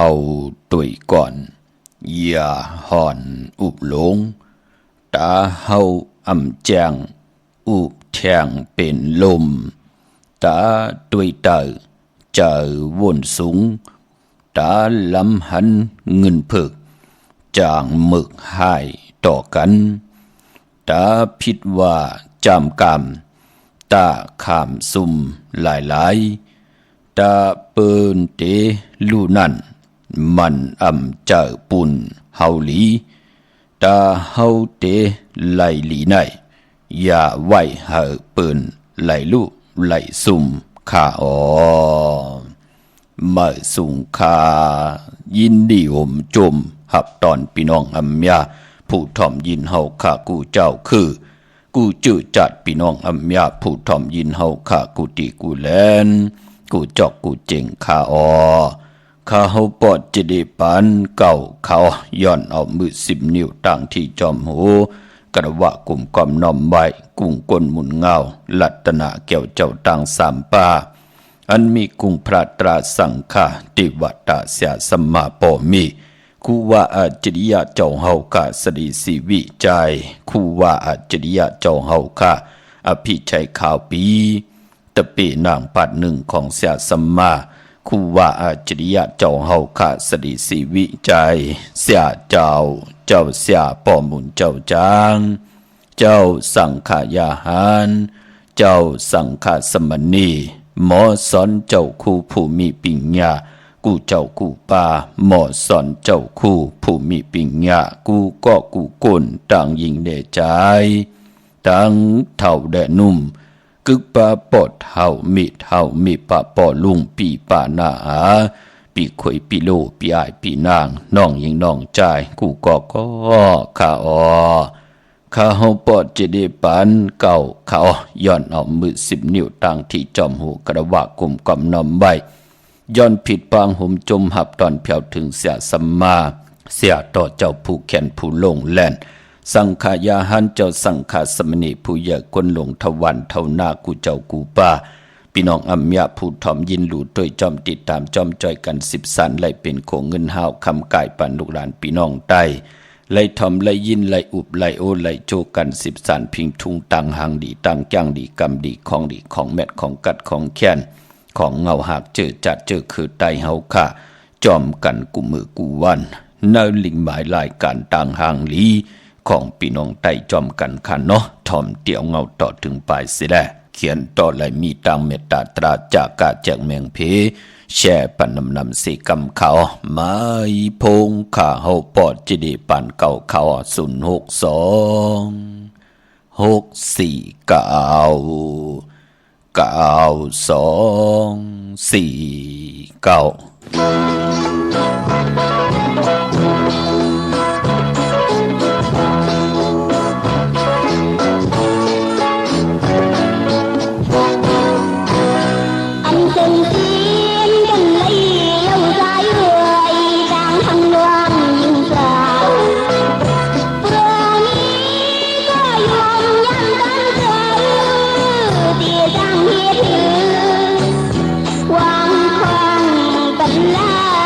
าตุยก่อนอย่าห่อนอุบหลงตาเฮาอ่ำแจงอุบแทงเป็นลมตาตุยเตอเจอวนสูงตาลำหันเงินผึกจางหมึกหายต่อกันตาผิดว่าจำกรรมตาขามซุ่มหลายตาเปินเตลูนั่นมันอ่ำเจอปุ่นเฮาหลีตาเฮาเตไหลหลีไหนอย่าไหวเหอเปินไหลลูไหลซุ่มข้าอ๋อเมื่อสุงคายินดีห่มจมหับตอนพี่น้องอัมยาผู้ถ่อมยินเฮาข้ากูเจ้าคือกูจื้อจัดพี่น้องอัมยาผู้ถ่อมยินเฮาข้ากูตีกูแลนกูจอกกูเจ๋งข้าอ๋อข้าเฮาปอดจะได้ปานเก่าเขาย้อนเอามือ10 นิ้วตั้งที่จอมหูกระวะกลุ่มกอมน้อมไว้กุ้งก้นหมุนเงาลัตนาแก้วเจ้าตังสามป่าอันมีกุ้งพระตราสังฆาติวัตตาเสียสมมาปอมีคูว่าอาจริยะเจ้าเฮากะสดีสีวิจัยคูว่าอาจริยะเจ้าเฮากะอภิชัยข่าวปีตะเปนางปัดหนึ่งของเสียสมมาคูว่าอาจริยะเจ้าเฮากะสดีสีวิจัยเสียเจ้าเสียปอมุนเจ้าจางเจ้าสังขายาหารเจ้าสังฆสมณีหมอสอนเจ้าคู่ผู้มีปิญญากูเจ้ากูป่าหมอสอนเจ้าคู่ผู้มีปิญญากูก็กูก้นต่างยิงเดใจต่างเท่าแดนุ่มกึกปาปอดเท่ามีปะปอลุงปีป่านาปีขวยปีโลปีอายปีนางน้องยิงน้องใจกูก็ข้าอ๋อข้าเฮาปอดจะได้ปานเก่าเขาย้อนเอามือ10 นิ้วตั้งที่จอมหูกระวะกลุ่มกำนอมไว้ย้อนผิดปางห่มจมหับตอนเพียวถึงเสียสัมมาเสียต่อเจ้าผู้แขนผู้ลงแล่นสังขายาหันเจ้าสังฆสมณีผู้เยอะคนหลงทวันเท่าหน้ากูเจ้ากูป้าพี่น้องอัมยาผู้ถ่อมยินหลู่ด้วยจอมติดตามจอมจอยกัน10 สันไล่เป็นโขงเงินห้าวคำกายปันลูกหลานพี่น้องใต้ไล่ทอมไล่ยินไล่อุบไล่โอไล่โจกัน10 สันพิงทุงตังหางดีตังจ้างดีกำดีของแมดของกัดของแค้นของเงาหักเจอจัดเจอคือไตเฮาค่ะจอมกันกูมือกูวันเนื้อลิงหมายลายการต่างหางลีของพี่น้องไตจอมกันค่ะเนาะทอมเตี่ยวเงาต่อถึงปลายเสียได้เขียนต่อไล่มีตังเมตตาตราจากกาแจกเมืองเพแช่ปันนำสีกำเขาไม่พงข้าเฮาปอดจิดีปันเก่าเขาวางควางกันลา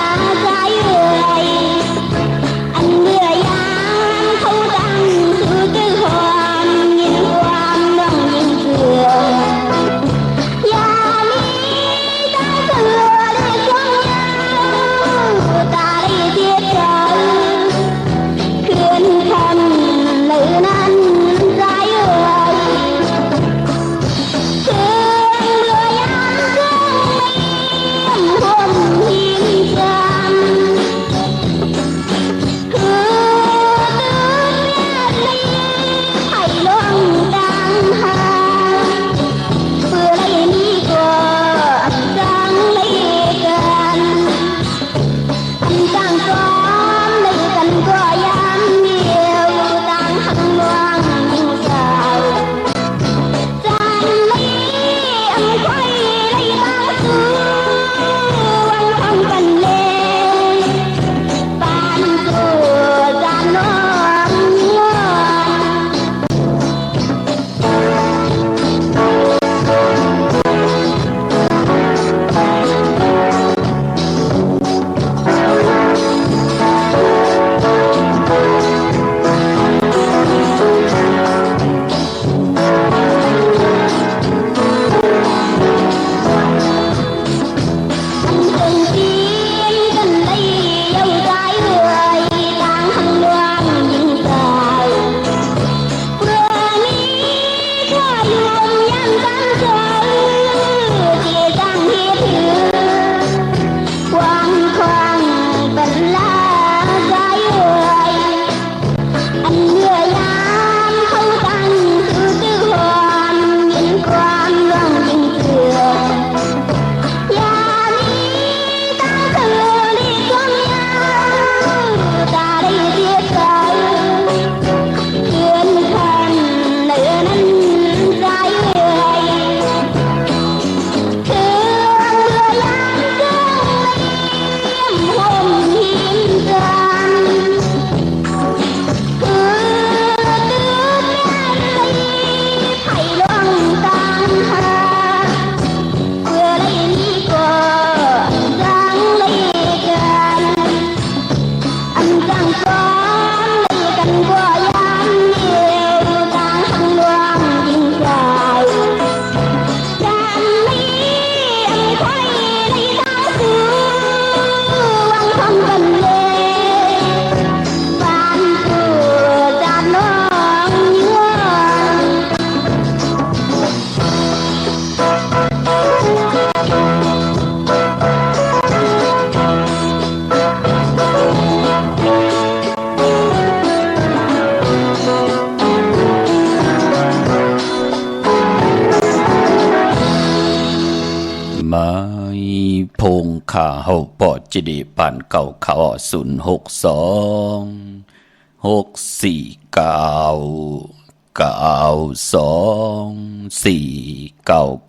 พงขาเฮาปอจิดีปานเก่าเขา06246499244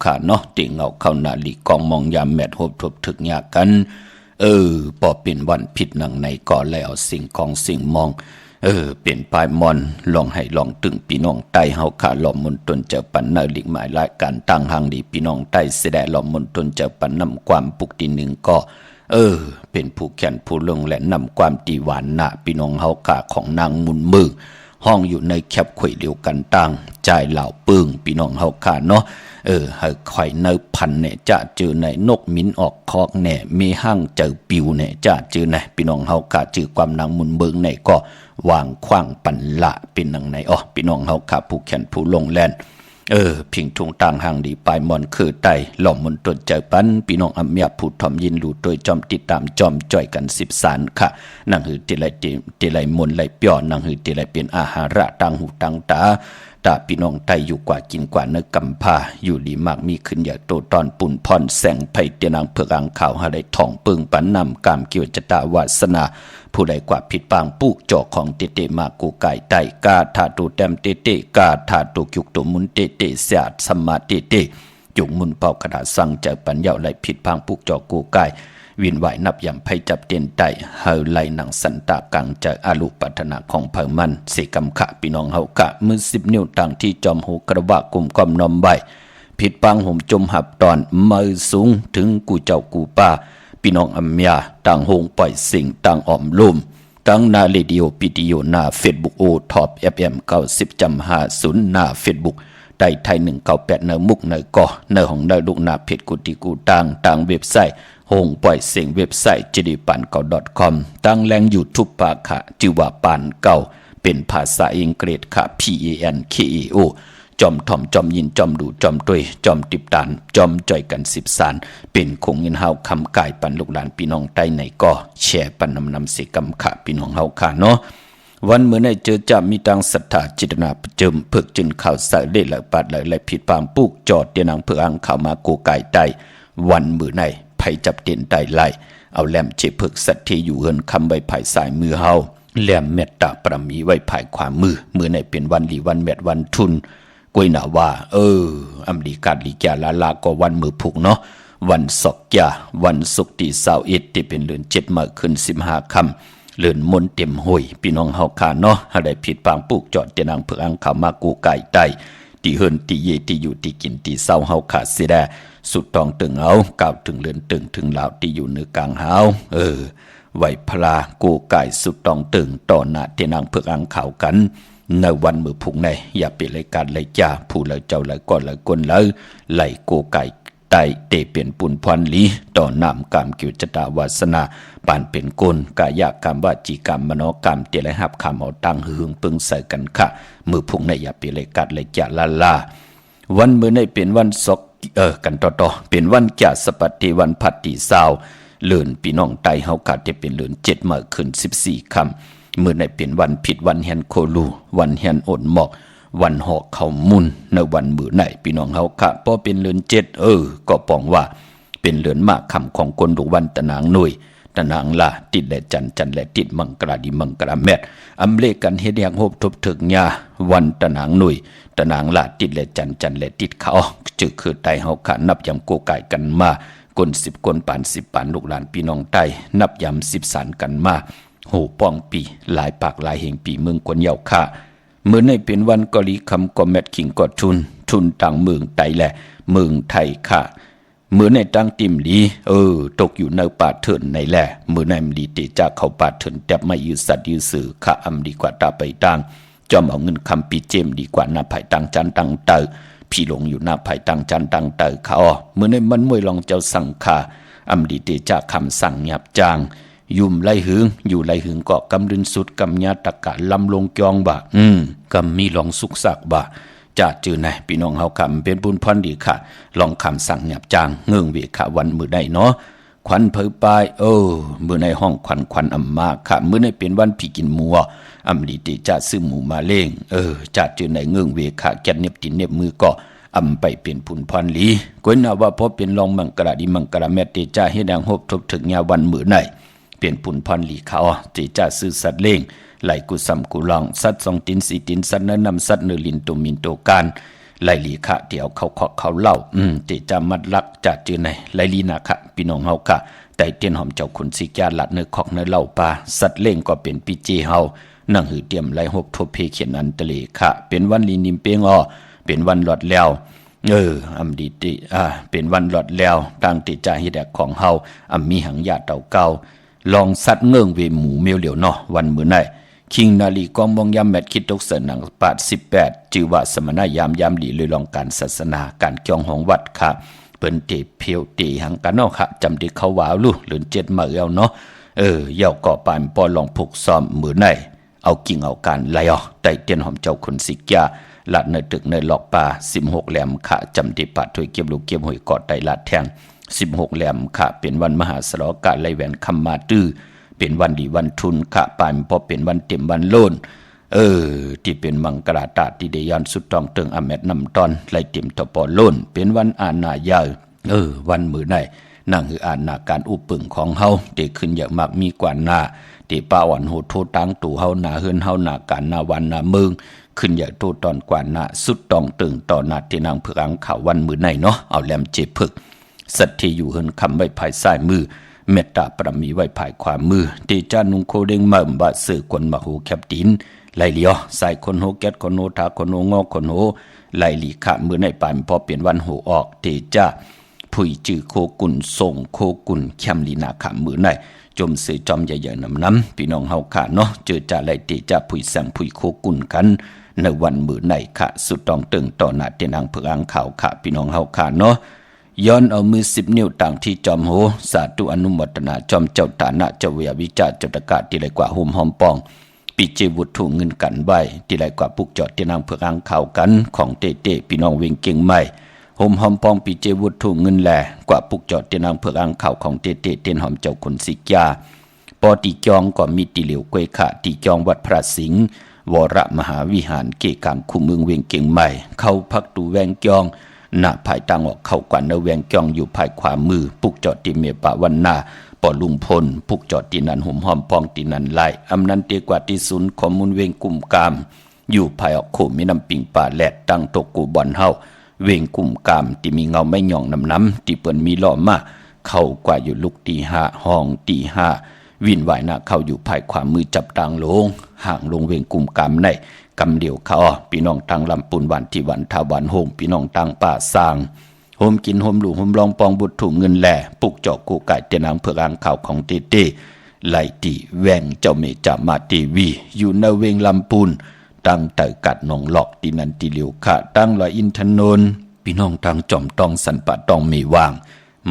ค่ะเนาะติงเอาเข้านาลีกองมองยามแมดโฮบทบถึกยากันปอเป็นวันผิดหนังในก่อแล้วสิ่งของสิ่งมองเปลี่ยนปลายมอนลองให้ลองตึงพี่น้องใต้เฮาขาหลอมมนตนเจอปันเนอลิกหมายรายการตั้งหางดีพี่น้องใต้เสดหลอมมนตนเจอปันนำความปุกตีหนึ่งก็เป็นผู้แขนผู้ลงและนำความตีหวานหนาพี่น้องเฮาขาของนางมุนมือห้องอยู่ในแคบข่อยเดียวกันตั้งใจเหล่าปึ้งพี่น้องเฮาขาเนาะให้ข่อยเนพันเนี่ยจะเจอในนกมิ้นออกคอกแน่มีห้างเจอปิวเนี่ยจะเจอในพี่น้องเฮาขาเจอความนางมุนเบิงในก็วางขว้างปันละเป็นหนังในพี่น้องเฮาขาผู้แขนผู้ลงแลนพิงทุงต่างห่างดีปลายมอนคือไตหล่อมมนตนใจปันพี่น้องอเมียผู้ทอมยินรู้โดยจอมติดตามจอมจ่อยกัน10 สารค่ะนั่งหือติไลมนไลเปียวนั่งหือติไลเป็นอาหาระต่างหูต่างตาพี่น้องไตอยู่กว่ากินกว่าเนื้อกำพาอยู่ดีมากมีขึ้นอย่าโตตอนปุ่นพรแสงไผ่เตียนางเผือกอ่างข่าวหาได้ท่องปึงปันนำกามเกี่ยวจตาวาสนาผู้ใดกว่าผิดปางปูกจอกของเตเตมากูไก่ไตกาถาตูแต้มเตเตกาถาตูยุกตุมุนเตเตเสียดสมาเตเตจุกมุนเป่ากระดาษสั่งเจอปัญญาไหลผิดปางปูกจอกกูไก่วินไหวนับยำไพจับเตียนไตเฮาไหลหนังสันตากังเจออาลุปัฒนาของเผ่ามันเสกำขะพี่น้องเฮากะมือ10 นิ้วต่างที่จอมหูกระบะกลุ่มกอมนอมใบผิดปางห่มจมหับตอนมือสูงถึงกูเจ้ากูป้าพี่น้องอัมยาต่างหงปล่อยสิ่งต่างอ่อมลุ่มตั้งหน้าเรดิโอปิดิโอหน้าเฟซบุ๊กโอท็อปFM 90.50หน้าเฟซบุ๊กได้ไทย198เนมุกเนก่อเนของเนลูกหน้าเพจกุติกูต่างเว็บไซต์หงปล่อยเสียงเว็บไซต์jidipankou.com ตั้งแรงยูทูบปาค่ะจิว่าปานเก่าเป็นภาษาอังกฤษค่ะ PANKEO จอมถ่อมจอมยินจอมดูจอมตุยจอมติบตานจอมจ่อยกัน10 สารเป็นคงเงินเฮาคำกายปันลูกหลานพี่น้องใต้ไหนก็แชร์ปันนำเสกำขะพี่น้องเฮาค่ะเนาะวันเมื่อในเจอจะมีตังศรัทธาจิตนาเจิมเพิกจึนข่าวสายเล่ละปาดเลยผิดปางปุกจอดเตียนางเพิกอังข่าวมากูไก่ใต้วันมื้อในไผจับเตียนใต้ไล่เอาแหลมเจเพิกสัตที่อยู่เฮินคำใบไผ่สายมือเฮาแหลมเมตตาประมีไว้ภายขวามือในเป็นวันลีวันแมดวันทุนกวยหนาว่าอเมริกาลีแกลาก็วันมือผูกเนาะวันศกยาวันศุกร์ที่21ที่เป็นเดือน7มาขึ้น15 ค่ำเลื่อนมนเต็มห้วยพี่น้องเฮาขาเนาะหาได้ผิดปางปลูกจอดเตนางเผือกอังข่าวมากูไก่ใต้ที่เฮินที่เยที่อยู่ที่กินที่เศร้าเฮาขาเสียแดสุดตองตึงเอาก้าวถึงเลื่อนตึงถึงลาวที่อยู่เหนือกลางเฮาไหวพลากูไก่สุดตองตึงต่อหน้าเตนางเผือกอังข่าวกันในวันมือพุ่งในอย่าเป็นรายการเลยจ้าผู้เลยเจ้าเลยก่อนเลยก้นเลยไหลโกไก่ไตเตเปลี่ยนปุ่นพรลีต่อน้ำกรรมกิจตาวาสนาปานเป็นก้นกายกรรมวาจีกรรมมโนกรรมเตลัยหับคำเอาตั้งหึงปึงใส่กันค่ะมือพุ่งในอย่าเป็นรายการเลยจ้าลาวันมือในเป็นวันศกกันต่อเป็นวันแก่สปัตติวันพัตติสาวเลื่อนพี่น้องไตเฮากาจะเป็นเลื่อน7มาขึ้น14 ค่ำเมื่อในเป็นวันผิดวันแฮนโคลูวันแฮนโอนหมอกวันหอกเขามุนในวันมือไหนพี่น้องเฮาค่ะพอเป็นเดือน7ก็ปองว่าเป็นเดือนมากคำของคนดูวันตะนางหน่วยตะนางละติดและจันและติดมังกราดีมังกราแมดอำเลกันเฮ็ดอย่างโฮบทบถึกญาวันตะนางหน่วยตะนางละติดและจันและติดเขาจึกคือไตเฮาค่ะนับยำโกไก่กันมาคน10คนปาน10ปานลูกหลานพี่น้องไตนับยำ10 สารกันมาโหป้องปีหลายปากหลายแห่งปีเมืองกวนเยาค่าเมื่อในเป็นวันกอลีคำก็แมทขิงก็ทุนต่างเมืองไตแหละเมืองไทยค่ะเมื่อในตั้งติมลีตกอยู่ในป่าเถินในแหละเมื่อในมลีติจากเขาป่าเถินแต่ไม่ยืดสัตว์ยืดสื่อข้าอำดีกว่าตาไปตั้งจอมเอาเงินคำปีเจมดีกว่าหน้าไผ่ตั้งจันตั้งเตอพี่หลงอยู่หน้าไผ่ตั้งจันตั้งเตอเขาเมื่อในมันมวยลองเจ้าสั่งขาอำดีติจากคำสั่งหยับจางยุ่มไล่หึงอยู่ไล่หึงเกาะกำดึนสุดกำญาตะกะลำลงกยองบ่กำมีหลองสุกสักบ่จะจือไหนพี่น้องเฮาคำเป็นบุญพรดีค่ะลองคำสั่งหยับจางเงื่องเวค่ะวันมือได้เนาะขวัญเผยปายมือในห้องขวัญอำมาค่ะมือในเป็นวันผีกินมัวอำลีติจะซื้อหมูมาเล่งจะจือไหนเงื่องเวค่ะแกนเน็บตินเน็บมือเกาะ ไปเป็นผุนพรลีกวนว่าพอเป็นรองมังกระดิมังกระแม่เตจ้าเฮ็ดดังฮบทุกถึงยาวันมื้อไหนเปลี่ยนผุนพรลีเขาเตจ้าซื้อสัตว์เลี้ยงไหลกุซ้ำกุลองสัตว์2ตีน4ตีนสัตว์เนื้อนำสัตว์เนื้อลินตุมินโตการไหลลีคะเดี๋ยวเขาเคาะเขาเล่าเตจ้ามัดลักจัดจือไหนไหลลีนาคะพี่น้องเฮาค่ะแต่เตียนหอมเจ้าขุนสิกาลัดเนื้อคอกเนื้อเล่าปลาสัตว์เลี้ยงก็เป็นปีเจเฮานั่งหือเตรียมไหลฮบทบเพเขียนอันตะเลค่ะเป็นวันลีนิมเปียงเป็นวันหลอดแล้วอำดีติเป็นวันหลอดแล้วตั้งติจ่าเฮ็ดของเฮามีหังญาติเต่าเก่าลองสัตว์เงื่องเวหมูเมียวเหลียวเนาะวันมื้อไหนคิงนาลีกองมองยามแมทคิดตกเสนหนังปาด18ชื่อว่าสมณะยามดีเลยลองการศาสนาการเกี่ยงของวัดค่ะเปิ้นเตเพียวเตหังกันเนาะค่ะจำได้เขาวาวลู่หรือ7มื้อเอาเนาะเย่าก่อปานปอลองผูกซ้อมมื้อไหนเอากิ่งเอาการไหลไต่เตียนหอมเจ้าคนสิกยาลัดในตึกในหลอกป่า16แหลมค่ะจำที่ปัดถวยเก็บลูกเก็บหอยกอดไตลัดแทง16แหลมค่ะเป็นวันมหาสลกาไลแหวนคำมาตื้อเป็นวันดีวันทุนค่ะปานพอเป็นวันเต็มวันโลนที่เป็นมังกรตาที่เดยอนสุดตองเติงอเมดนำตอนไลเต็มตะปอโลนเป็นวันอาณายาวันมื้อไหนนั่งคืออาณาการอุปึงของเฮาเดขึ้นอย่างมากมีกว่าหน้าเดป้าวันโหโทตังตู่เฮาหน้าเฮือนเฮาหน้าการหน้าวันหน้าเมืองขึ้นอย่างโตตอนกว่าหน้าสุดตองตึงต่อหน้าที่นางเผือกอังข่าววันมื้อไหนเนาะเอาแหลมเจ็บพึกสัตที่อยู่เฮือนคำไว้ภายซ้ายมือเมตตาปรมีไว้ภายขวามือเตจานุงโคเด้งมาบะสื่อกวนมาหูแคบตินไหลเลียวใส่คนโหแก๊ดคนโหทาคนโหงอคนโหไหลหลีขะมือในปานพอเปลี่ยนวันโหออกเตจาผุยจื้อโคกุนส่งโคกุนแคมลีนาขะมือในจมสื่อจอมใหญ่ๆน้ำพี่น้องเฮาขาเนาะเจอจ่าไหลเตจาผุยแสงผุยโคกุนกันในวันมือในขะสุดตองตึงต่อหน้าเตนางเผือกอังข่าวขะพี่น้องเฮาขาเนาะย้อนเอามือ10นิ้วต่างที่จอมโหสาธุอนุโมทนาจอมเจ้าฐานะเจ้าเวียวิจารจตกะที่ไรกว่าหุมหอมปองปีเจวุฒุเงินกันใบที่ไรกว่าปุกจอดที่นางเผือกอังข่าวกันของเตพี่น้องเวงเก่งใหม่หุมหอมปองปีเจวุฒุเงินแหล่กว่าปุกจอดที่นางเผือกอังข่าวของเตเต้นหอมเจ้าคนสิกยาปอติจองก็มีติเหลียวกวยขะติจองวัดพระสิงห์วรมหาวิหารเกกางคุเมืองเวงเก่งใหม่เข้าพักตูแวงจองหน้าภายตังออกเข้ากว่าเนแวงจ้องอยู่ภายขวามือปุกจอดที่เมปะวันนาปอลุงพลปุกจอดที่นันหุ่มหอมปองที่นันไล่อำนันเตียกว่าที่ศูนย์ข้อมูลเวงกุ่มกามอยู่ภายออกโคมีน้ำปิงป่าแหลดตั้งตกกูบอนเฮาเวงกุ่มกามที่มีเงาไม่หย่องน้ำที่เปิ้นมีล้อมาเข้ากว่าอยู่ลุกตี5ห้องตี5วินไหวหน้าเข้าอยู่ภายขวามือจับตังลงห่างลงเวงกุ่มกามในกำเดียวเขาพี่น้องตังลำปูนวันที่วันทาวันโฮมพี่น้องตังป่าสร้างโฮมกินโฮมหลูโฮมลองปองบุตรถูกเงินแหล่ปุกเจาะกูไก่เตนางเผือกอังข่าวของเตไหลตีแวงเจ้าเมจามาทีวีอยู่ในเวงลำปูนตั้งแต่กัดหนองหลอกตีนันตีเหลียวขะตั้งลอยอินทนนพี่น้องตังจอมตองสันปะตองเมวาง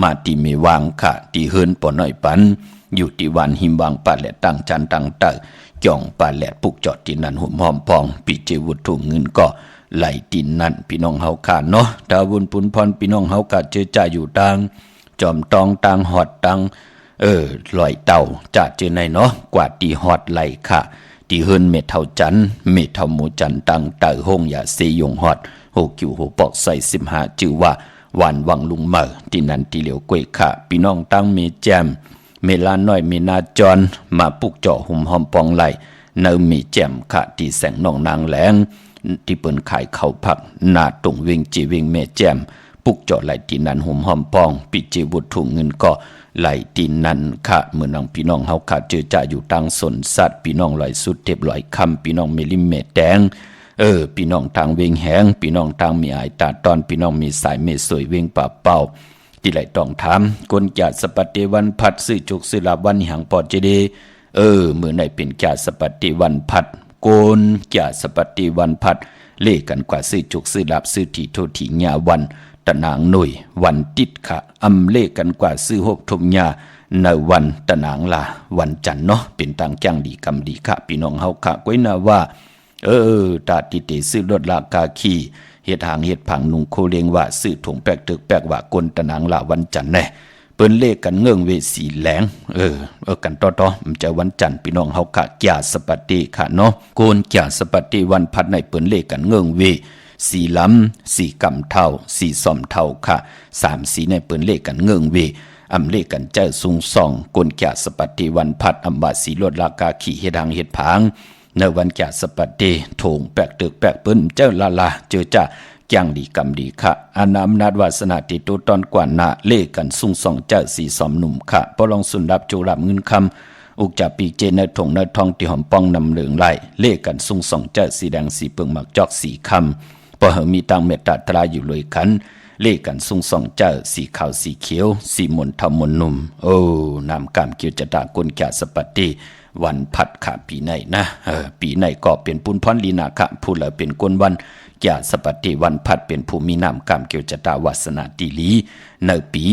มาตีเมวางขะตีเฮินปอน้อยปันอยู่ที่วันหิมวางปะและตั้งจันตั้งเตอจ่องปลาแหลดปุกจอดที่นั่นหุ่มหอมปองปีเจวุฒุเงินก็ไหลดินนั่นพี่น้องเฮาขาเนาะดาวุนปุนพรพี่น้องเฮากะเจอจ่าอยู่ตังจอมตองตังหอดตังลอยเต่าจ่าเจอในเนาะกว่าตีหอดไหลค่ะตีเฮินเม็ดเท่าจันเม็ดเท่าหมูจันตังเตอห้องอย่าเสยงหอดโหกิวโหปอกใส่15ชื่อว่าหวานวังลุงเมอที่นั่นที่เหลียวกวยค่ะพี่น้องตังเมแจมเมลาน้อยเมนาจรมาปุกเจาะหุ่มหอมปองไหลเนื้อมีแจ่มขะที่แสงนองนางแหลงที่เปิ้นขายข้าวผักหน้าตรงเวงจีเวงแม่แจ่มปุกเจาะไหลที่นั้นหุ่มหอมปองปิเจวุฒุเงินก็ไหลที่นั้นค่ะเมื่อนางพี่น้องเฮาค่ะเจอจ่าอยู่ตังสนสัตว์พี่น้องลอยสุดเทพลอยคำพี่น้องเมลิมเมแดงพี่น้องทางเวงแหงพี่น้องทางมีอายตาตอนพี่น้องมีสายเมสวยเวงป่าเป่าที่ไหลต้องถามกนจาสปฏิวันพัดซื้อจุกซื้อลาวันหังปอดเจดีเมื่อไหนเป็นจาสปฏิวันพัดโกนจาสปฏิวันพัดเลขกันกว่าซื้อจุกซื้อลาบซื้อที่โทถีญาวันตะนางหน่วยวันติดค่ะอำเลขกันกว่าซื้อหกทมญาในวันตะนางลาวันจันทร์เนาะเป็นต่างจ้างดีกำดีค่ะพี่น้องเฮาค่ะก้อยนาว่าตาติเตซื้อรถลากาขี่เฮ็ดหางเฮ็ดผังนุงโคเลงว่าซื้อถุงแปกตึกแปกว่ากลตะนางละวันจันทร์แน่เปิ้นเลขกันเงื่องเวสีแหลงกันต่อมันจะวันจันทร์พี่น้องเฮากะจ่าสปฏิค่ะเนาะโกนจ่าสปฏิวันพัดในเปิ้นเลขกันเงื่องเว สีล้ำสีกำเท่าสีซ่อมเท่าค่ะ3สีในเปิ้นเลขกันเงิงเวอำเลขกันเจ้าสูงส่องกลแก่สปัตติวันพัดอำบาสีลดลากาขี่เฮ็ดหังเฮ็ดผางในวันแก่สปัตติโถงแปกตึกแปกเปิ้นเจ้าลาเจอจ้าแจ้งดีกำดีค่ะอานาอำนาจวาสนาติตุตอนกว่านาเลขกันสูงส่องเจ้าสีสอมหนุ่มค่ะปลองสุนรับจูรับเงินคำอุกจากปีเจเนถงเนทองที่หอมป้องนำเหลืองไหลเลขกันสูงส่องเจ้าสีแดงสีเปิงหมักจอกสีคำพอเหมีตังเมตตาตราอยู่เลยขันเลขกันสูงส่องเจ้าสีขาวสีเขียวสีมนทมนนุ่มโอ้นามกามเกียวจะตากลแก่สปัตติวันพัดขาปีไหนนะปีไหนก็เป็นปุนพรลีนาคะผู้เหลือเป็นกวนวันแก่สปัตติวันพัดเป็นภูมินามกามเกียวจะตาวาสนาตีลีในปี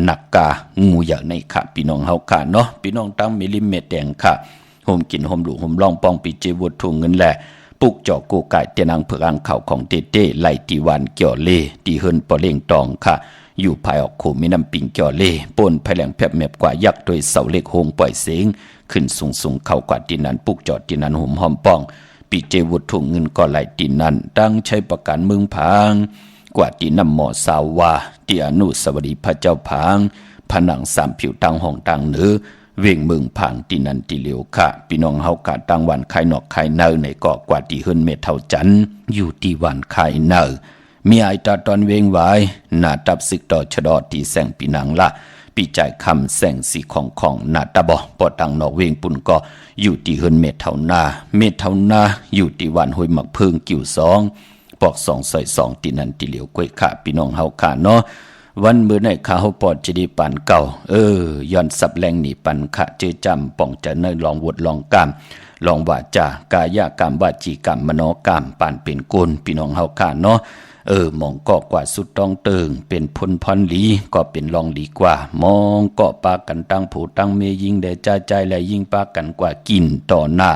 นักกางูอย่างในค่ะพี่น้องเฮาค่ะเนาะพี่น้องตั้งมิลิเมตรแดงค่ะโฮมกินโฮมหลูโฮมลองปองปีเจวดทุ่งเงินแหละปุกจอกโกไก่เตนังเผือกอังเข่าของเต้เต้ไหลตีวันเกี่ยวเล่ตีเฮินปอเล่งตองค่ะอยู่ภายออกโขมีน้ำปิงเกี่ยวเล่ป่นภายแหลงแผบแมบกว่ายักษ์โดยเสาเล็กโฮงปล่อยเสียงขึ้นสูงเข้ากว่าตีนั้นปุกจอดตีนั้นหุ่มหอมปองปีเจวดทุ่งเงินก็ไหลตีนั้นตั้งใช้ประกันเมืองพางกว่าตีน้ำหมอสาวาตีอนุสวรีพระเจ้าพางผนังสามผิวตังห้องตังเนื้อเวงเมืองผังตีนันตีเหลียวค่ะพี่น้องเฮากะตังวันไข่นอกไข่เนอในเกาะกว่าตีเฮิรนเมเท่าจันอยู่ตีวันไข่เนอมีไอตาตอนเวงไว้หน้าตับซึกต่อชะดอตีแสงปีนังละปีจ่ายคำแสงสีของหน้าตาบอปอตังนอกเวงปุ่นก็อยู่ตีเฮิรนเมเท่านาอยู่ตีวันห้วยหมักเพิงกิ่วสองปอก2 ตีนันตีเหลียวกล้วยค่ะพี่น้องเฮาค่ะเนาะวันมื้อไหนข้าเฮาปอดจะได้ปันเก่าย้อนสับแรงหนีปันขะเจอจำป่องจะเนยลองวดลองกามลองว่าจากายกรรมวาจีกรรมมโนกรรมปานเป็นกุลพี่น้องเฮาค่ะเนาะมองก็กว่าสุดต้องเติงเป็นพลพรหลีก็เป็นลองดีกว่ามองก็ปากันตั้งผู้ตั้งเมยิงได้ใจและยิ่งปากันกว่ากินต่อหน้า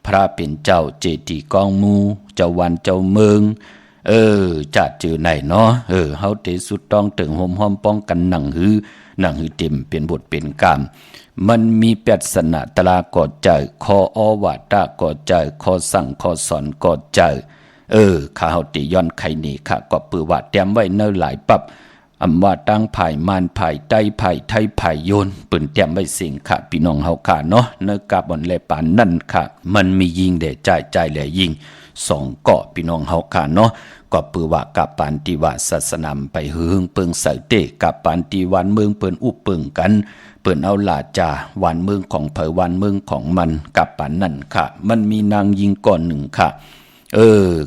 พระเป็นเจ้าเจดีกองมูเจ้าวันเจ้าเมืองจัดจือไหนเนาะเฮาเตสุดต้องถึงหอมป้องกันหนังหือเต็มเป็นบทเป็นกรรมมันมีแปดสนะตรากอดใจคออวาตากอดใจคอสั่งคอสอนกอดใจข้าเฮาติย้อนไข่นี่ค่ะก็ปือว่าเตรียมไว้เนอหลายปับอำว่าตั้งภายมานภายใต้ภายไทยภายโยนปืนเตรียมไว้สิ่งค่ะพี่น้องเฮาค่ะเนาะเนอกาบอนแลปานนั่นค่ะมันมียิงได้ใจแลยิง2เกาะพี่น้องเฮาค่ะเนาะก็ปือว่ากับปานติว่าศาสนำไปหึงเปิงใส่เตกับปานติวันเมืองเปิ้นอุปเปิงกันเปิ้นเอาลาจาวันเมืองของเผอวันเมืองของมันกับปานนั่นค่ะมันมีนางยิงก่อนหนึ่งค่ะ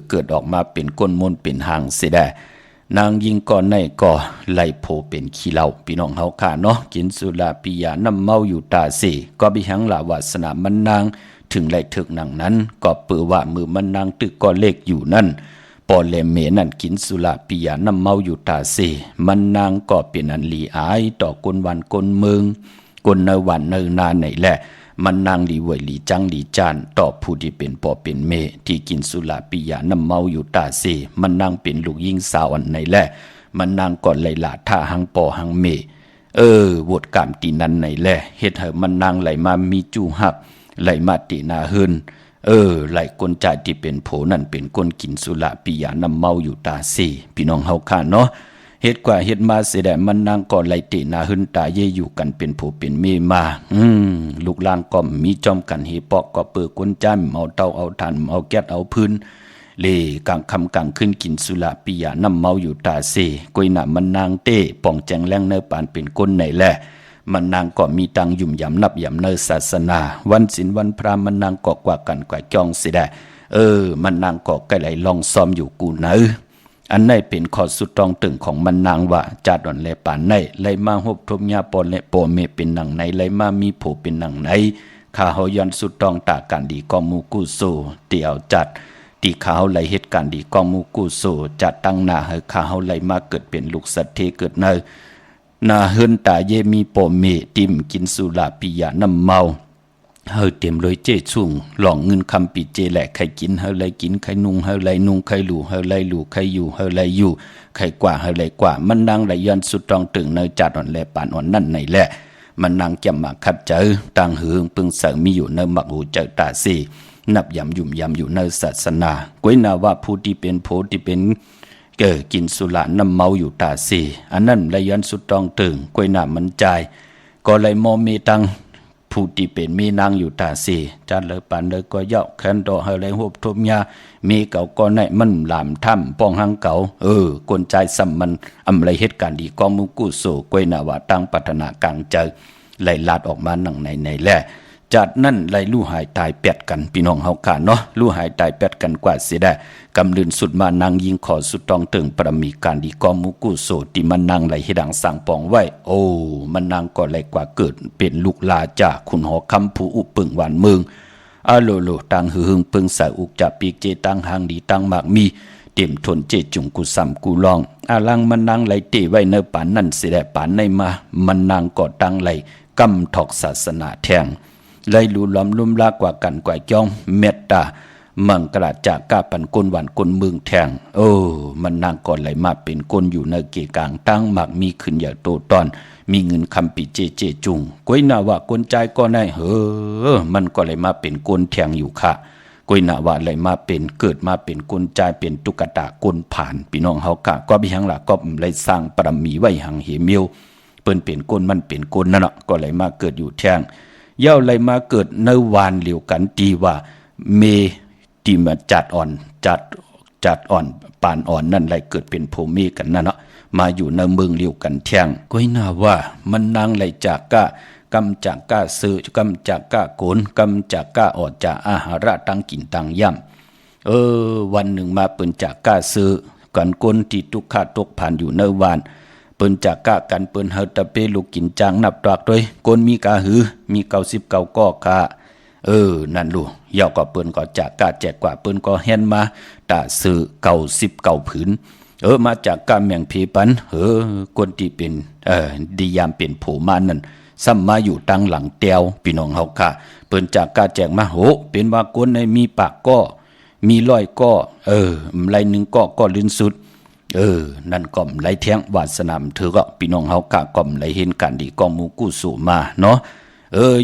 เกิดออกมาเป็นก้นมนเป็นหางเสียได้นางยิงก่อนในก็ไล่โผเป็นขี้เหล้าพี่น้องเฮาค่ะเนาะกินสุราปิยาน้ำเมาอยู่ตาสิก็บิหังลาวาสนามันนางถึงไล่ถึกหนังนั้นก็ปือว่ามือมันนางตึกก็เล็กอยู่นั่นปอเลเมนั่นกินสุราปิยาน้ำเมาอยู่ตาสิมันนางก็เป็นอันลีอายต่อกนวันกนเมืองกนในวันในนาไหนแหละมันนางลีเวยลีจังลีจานต่อผู้ที่เป็นปอเป็นเมที่กินสุราปิยาน้ำเมาอยู่ตาสิมันนางเป็นลูกยิงสาวอันไหนแหละมันนางก่อนไหลหลาท่าหังปอหังเมวดกามตีนั้นไหนแหละเฮ็ดให้มันนางไหลมามีจูหักไหลมาตีนาเฮินไหลคนจ่ายที่เป็นโผนั่นเป็นคนกินสุราปิยาน้ำเมาอยู่ตาสิพี่น้องเฮาค่ะเนาะเฮ็ดกว่าเฮ็ดมาเสียแต่มันนางก่อนไหลตินาหึนตาเยอยู่กันเป็นโผเป็นเมมาลูกลางก็มีจอมกันเฮปอกก็เปิดก้นจ้ำเอาเตาเอาถ่านเอาแก๊สเอาพื้นเลกลางคำกลางขึ้นกินสุราปิยาน้ำเมาอยู่ตาสิกวยหน้ามันนางเต้ป่องแจงแรงเนอปานเป็นก้นไหนแหละมันนางก็มีตังยุ่มยำนับยำเนอศาสนาวันศีลวันพระมันนางก็กว่ากันกว่าจ้องเสียได้มันนางก็ใกล้ไหลลองซ้อมอยู่กูเนออันไหนเป็นข้อสุดตรองตึงของมันนางว่าจาดอนแลปานไหนไหลมาหบทบยาปอนและปอเมเป็นหนังไหนไหลมามีโผเป็นหนังไหนข้าเฮาย้อนสุดตรองตาการดีกองมูกุโซเตียวจัดตีข้าเฮาไหลเหตุการณ์ดีกองมูกุโซจัดตั้งหน้าให้ข้าเฮาไหลมาเกิดเป็นลูกสัตว์เทเกิดเนอนาเฮินตาเยมีปอเมติมกินสุราปิยาน้ำเมาเฮาเต็มเลยเจ้ชุ่งหลองเงินคำปิเจแหละใครกินเฮาไรกินใครนุ่งเฮาไรนุ่งใครหลู่เฮาไรหลู่ใครอยู่เฮาไรอยู่ใครกว่าเฮาไรกว่ามันนางไหลย้อนสุดตรองตึงเนอจัดอ่อนแลปานอ่อนนั่นไหนแหละมันนางแก้มมาขัดเจอต่างหืงปึงเสริมมีอยู่เนอมักหูเจอตาสิ นับยำยุ่มยำอยู่ในศาสนาก้วยนาว่าผู้ที่เป็นโพที่เป็นกินสุราน้ำเมาอยู่ตาสีอันนั้นเลยย้อนสุดตองตึงก้วยนามันใจก็เลยมอมีตังผู้ที่เป็นมีนางอยู่ตาสีจัดเลยปันเลยก็เยาะแขนโตเฮเลยหุบทุบยามีเก่าก็ในมันหลามถ้ำป้องหังเก่ากวนใจสัมมันอำไรเหตุการณ์ดีก็มุกุโสก้วยนาว่าตั้งปัฒนากลางเจอไหลลาดออกมาหนังในแหละจากนั้นไหลลู่หายตายเป็ดกันพี่น้องเฮาขาเนาะลู่หายตายเป็ดกันกว่าเสียได้กำลืนสุดมานางยิงขอสุดตองเติงประมีการดีกอมุกุโสติมันนางไหลให้ดังสั่งปองไว้โอ้มันนางก็ไหลกว่าเกิดเป็นลูกลาจากคุณหอคำผู้อุปึงหวานเมืองอาโลโลตังหึงปึงสายอุกจะปีกเจตังหางดีตังมากมีเต็มทนเจจุงกุสัมกุลองอาลังมันนางไหลเตไว้เนปานนั่นเสียได้ปานในมามันนางก็ตังไหลกำถอกศาสนาแทงเลยหลู่ล้อมลุ่มลากกว่ากันกว่าจ้องเมตตามังกราจากกาปันกลหวานกลเมืองแทงมันนางก่อนไหลมาเป็นกลอยู่ในเกกลางตั้งหมักมีขึ้นอย่างโตตอนมีเงินคำปีเจจุงก้วยนาว่ากลใจก็ได้มันก็ไหลมาเป็นกลแทงอยู่ค่ะก้วยนาว่าไหลมาเป็นเกิดมาเป็นกลใจเป็นตุกตากลผ่านพี่น้องเฮากะก็มีหังละก็เลยสร้างปรมีไว้หังเหมียวเปิ้นเป็นกลมันเป็นกลนั่นเนาะก็ไหลมาเกิดอยู่แทงเย้าไหลมาเกิดในวานเหลียวกันตีว่าเมที่มาจัดอ่อนปานอ่อนนั่นไหลเกิดเป็นภูมิกันนั่นเนาะมาอยู่ในเมืองเหลียวกันแทงก้อยน่าว่ามันนางไหลจากกำจากก้าซื้อกำจากก้าโกนกำจากก้าออดจากอาหาระตั้งกินตั้งย่ำวันหนึ่งมาเปิ้นจากก้าซื้อกันก้นที่ทุกขาตกผ่านอยู่ในวานเปิ้นจากก้ากันเปิ้นเฮาตะเปลูกกินจางนับตรากด้วยก้นมีกาหือมี99ก้อคานั่นลูเยาก็เปิ้นก็จากก้าแจกกว่าเปิ้นก็เฮ็นมาตาซื้อ99ผืนมาจากก้าแมงผีปันคนที่เป็นดียามเป็นโผมานั่นซ้ำมาอยู่ตั้งหลังเตียวพี่น้องเฮาค่ะเปิ้นจากก้าแจกมาเป็นว่าคนในมีปากก็มีร้อยก็ไหลหนึ่งก็ลื่นสุดนั่นก็ไหลแทงวาสนามเธอก็พี่น้องเฮากะก็ไหลเห็นกันดีก็มูกู้สู่มาเนาะ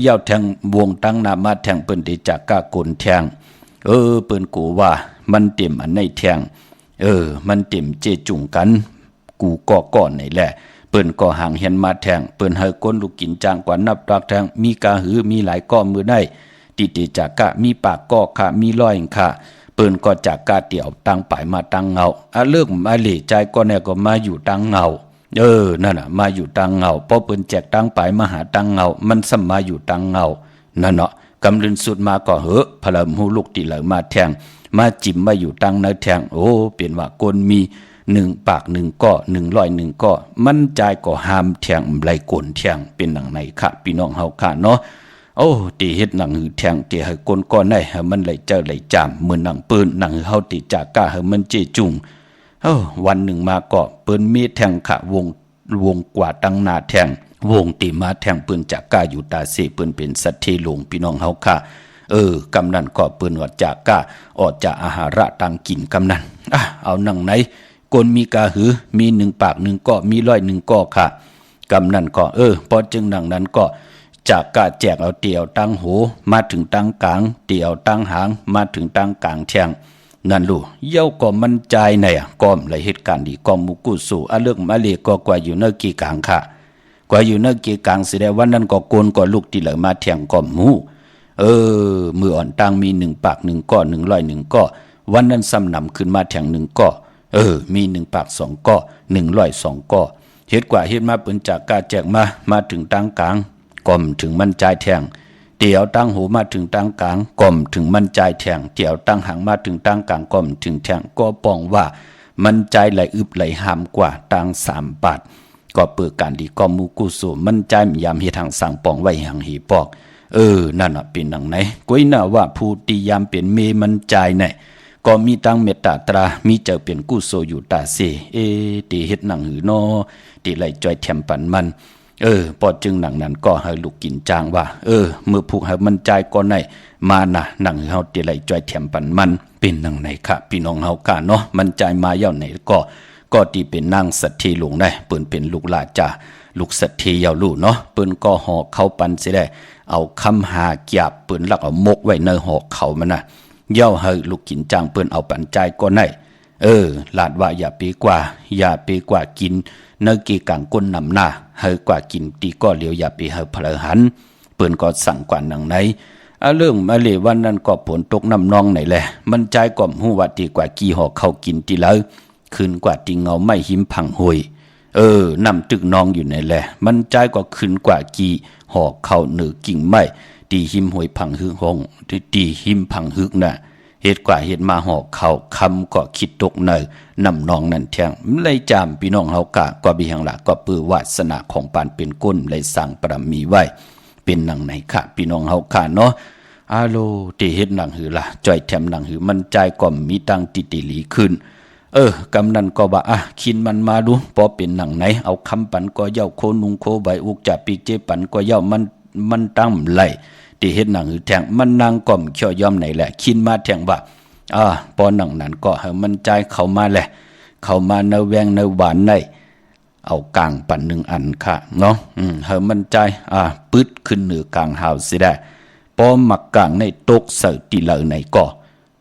ยาวแทงวงตั้งนามาแทงเปิ้นได้จากก้ากลแทงเปิ้นกูว่ามันเต็มอันในแทงมันเต็มเจจุงกันกูก็ก่อนนี่แหละเปิ้นก็ห่างเห็นมาแทงเปิ้นให้ก้นลูกกินจางกว่านับตากแทงมีกาหือมีหลายก้อมือได้ติจากกะมีปากก็ค่ะมีร้อยค่ะเปิ้นก็จากกาเตี่ยวตั้งปลายมาตั้งเงาเลิกมาเหล่ใจก็แน่ก็มาอยู่ตั้งเงานั่นน่ะมาอยู่ตั้งเงาเพราะเปิ้นแจกตั้งปลายมาหาตั้งเงามันสมมาอยู่ตั้งเงานั่นเนาะกำลืนสุดมาก็พลหูลูกติเหลมาแทงมาจิ้มมาอยู่ตั้งเนื้อแทงเปลี่ยนว่าคนมี1ปาก1ก้อ100 1ก้อมันใจก็หามแทงไหลกลแทงเป็นหนังในค่ะพี่น้องเฮาค่ะเนาะตีเฮ็ดหนังหือแทงตีให้กลก้อนได้ให้มันไหลเจอไหลจามเหมือนหนังปืนหนังเฮาติจากก้าให้มันเจจุงวันหนึ่งมาก็เปิ้นมีแทงขะวงกว่าตั้งหน้าแทงวงตีมาแทงปืนจากก้าอยู่ตาเสเปิ้นเป็นสัตว์ที่หลงพี่น้องเฮาค่ะกำนันก็เปิ้นว่าจากก้าออกจากอาหาระตังกินกำนันเอาหนังไหนกลมีกาหือมี1ปาก1ก้อมีร้อย1ก้อค่ะกำนันก็พอจึงหนังนั้นก็จากก้าแจกเอาเตี่ยวตั้งโหมาถึงตั้งกลางเตี่ยวตั้งหางมาถึงตั้งกลางแทงนั่นลูเย้าก็มันใจในก้อมเลยเหตุการณ์ดีก้อมมุกุสู่เรื่องมาเลก็กว่าอยู่เนกีกลางค่ะกว่าอยู่เนกีกลางแสดงว่านั่นก็โกนก็ลูกที่เหลือมาแทงก้อมหูมืออ่อนตั้งมี1ปาก1ก้อ100 1ก้อวันนั้นซ้ำนำขึ้นมาแทง1ก้อมี1ปาก2ก้อ100 2ก้อเฮ็ดกว่าเฮ็ดมาเปิ้นจากกาแจกมาถึงตั้งกลางก้มถึงมันใจแทงเตี่ยวตั้งหูมาถึงตั้งกลางก้มถึงมันใจแทงเตี่ยวตั้งหางมาถึงตั้งกลางก้มถึงแทงก็ป้องว่ามันใจไหลอึบไหลหามกว่าตั้ง3 บาทก็เปิดการดีก็มูกุสุมันใจยามเฮ็ดทางสั่งป้องไว้หังหีปอกนั่นน่ะเป็นหนังไหนก้อยน่าว่าผู้ที่ยามเป็นเมมันใจไหนก็มีตั้งเมตตาตรามีเจ้าเป็นกุโสอยู่ตาเสตีเฮ็ดหนังหือเนาะตีไหลจ่อยแถมปันมันพอจึงหนังนั้นก็ให้ลูกกินจางว่าเมื่อผูกให้มันใจก็ไหนมานะหนังเฮาตีไหลจ่อยแถมปันมันเป็นหนังไหนค่ะพี่น้องเฮากะเนาะมันใจมาเย่าไหนก็ที่เป็นนางสัตทีหลวงได้เปิ้นเป็นลูกหลานจ่า ลูกสัตเทียวลู่เนาะเปิ้นก็ห่อเข้าปันสิได้เอาคำหาหยาบเปิ้นลักเอามกไว้ในห่อเขามันน่ะเย่าให้ลูกกินจางเปิ้นเอาปันใจก็ได้ลาดว่าอย่าปีกว่ากินเนื้อกีกังก้นนำหน้าเฮกว่ากินตีก็เหลียวอย่าปีเฮเพลหันเปิ้นก็สั่งกว่านังไหนเรื่องมาเลยวันนั้นก็ฝนตกน้ำนองไหนแหละมันใจก่อมหูว่าตีกว่ากี่ห่อเขากินตีแล้วคืนกว่าตีเงาไม่หิมพังหวยน้ำตึกนองอยู่ในแหละมันใจก็คืนกว่ากี่ห่อเขาเหนือกิ่งไม้ตีหิมหวยพังหึกหงตีหิมพังหึกน่ะเหตุกว่าเหตุมาห่อเขาคำก็คิดตกเนยนำนองนั่นแทงเลยจามพี่น้องเฮากะก็บีหังละก็ปือวาสนาของปานเป็นก้นเลยสั่งปรมีไว้เป็นหนังไหนค่ะพี่น้องเฮากะเนาะอาโลตีเฮ็ดหนังหือละจ่อยแถมหนังหือมันใจก็มีตังติติลีขึ้นกำนันก็บ่าคินมันมาดูพอเป็นหนังไหนเอาคำปันก็เย้าโคนุงโคใบอุกจะปีเจปันก็เย้ามันตั้งไหลที่เฮ็ดหนังหือแทงมันนางก่อมเขียวยอมไหนแหละคินมาแทงว่าปอหนังนั้นก็ให้มันใจเข้ามาแหละเข้ามาในแวงในหวานในเอากลางปันหนึ่งอันค่ะเนาะให้มันใจปึ๊ดขึ้นเหนือกลางหาวสิได้ปอมักกลางในตกเสือตีเหลอไหนก็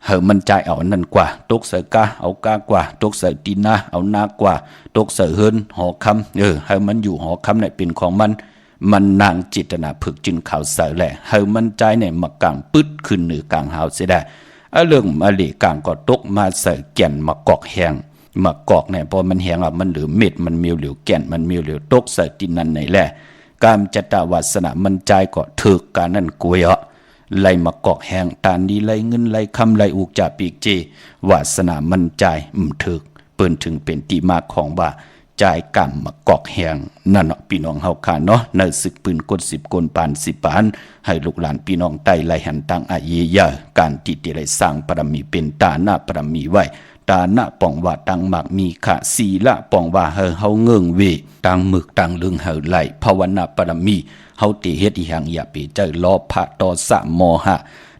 ให้มันใจเอานั่นกว่าตกเสือกาเอากากว่าตกเสือตีนาเอานากว่าตกเสือเฮินหอคำให้มันอยู่หอคำในเป็นของมันนางจิตนาผึกจินข่าวเสือแหละให้มันใจในมักกลางปึ๊ดขึ้นเหนือกลางหาวสิได้เรื่องมาเลกลางก็ตกมาใส่แก่นมากอกแห้งมากอกเนี่ยพอมันแห้งมันเหลือเม็ดมันมีเหลียวแก่นมันมีเหลียวตกใส่ดินนั่นไหนแหละการจัตวาสนามันใจก็ถึกการนั่นกวยไล่มากอกแห้งตาดีไล่เงินไล่คำไล่อุกจ่าปีกเจวาสนามันใจถึกเปิ้นถึงเป็นตีมาของว่าใจกรรมมากอกแห้งนั่นเนาะพี่น้องเฮาค่ะเนาะในศึกปืนกล10กลปาน10ปานให้ลูกหลานพี่น้องใต้ไล่หันตังอาเยยะการติได้สร้างปรมีเป็นตาหน้าปรมีไว้ตาหน้าป่องว่าตังหมักมีขะศีละป่องว่าเฮาเงิงเวตังหมึกตังลึงเฮาไหลภาวนาปรมีเฮาติเฮ็ดอีหยังอย่าไปเจอลอภะตอสะโมหะ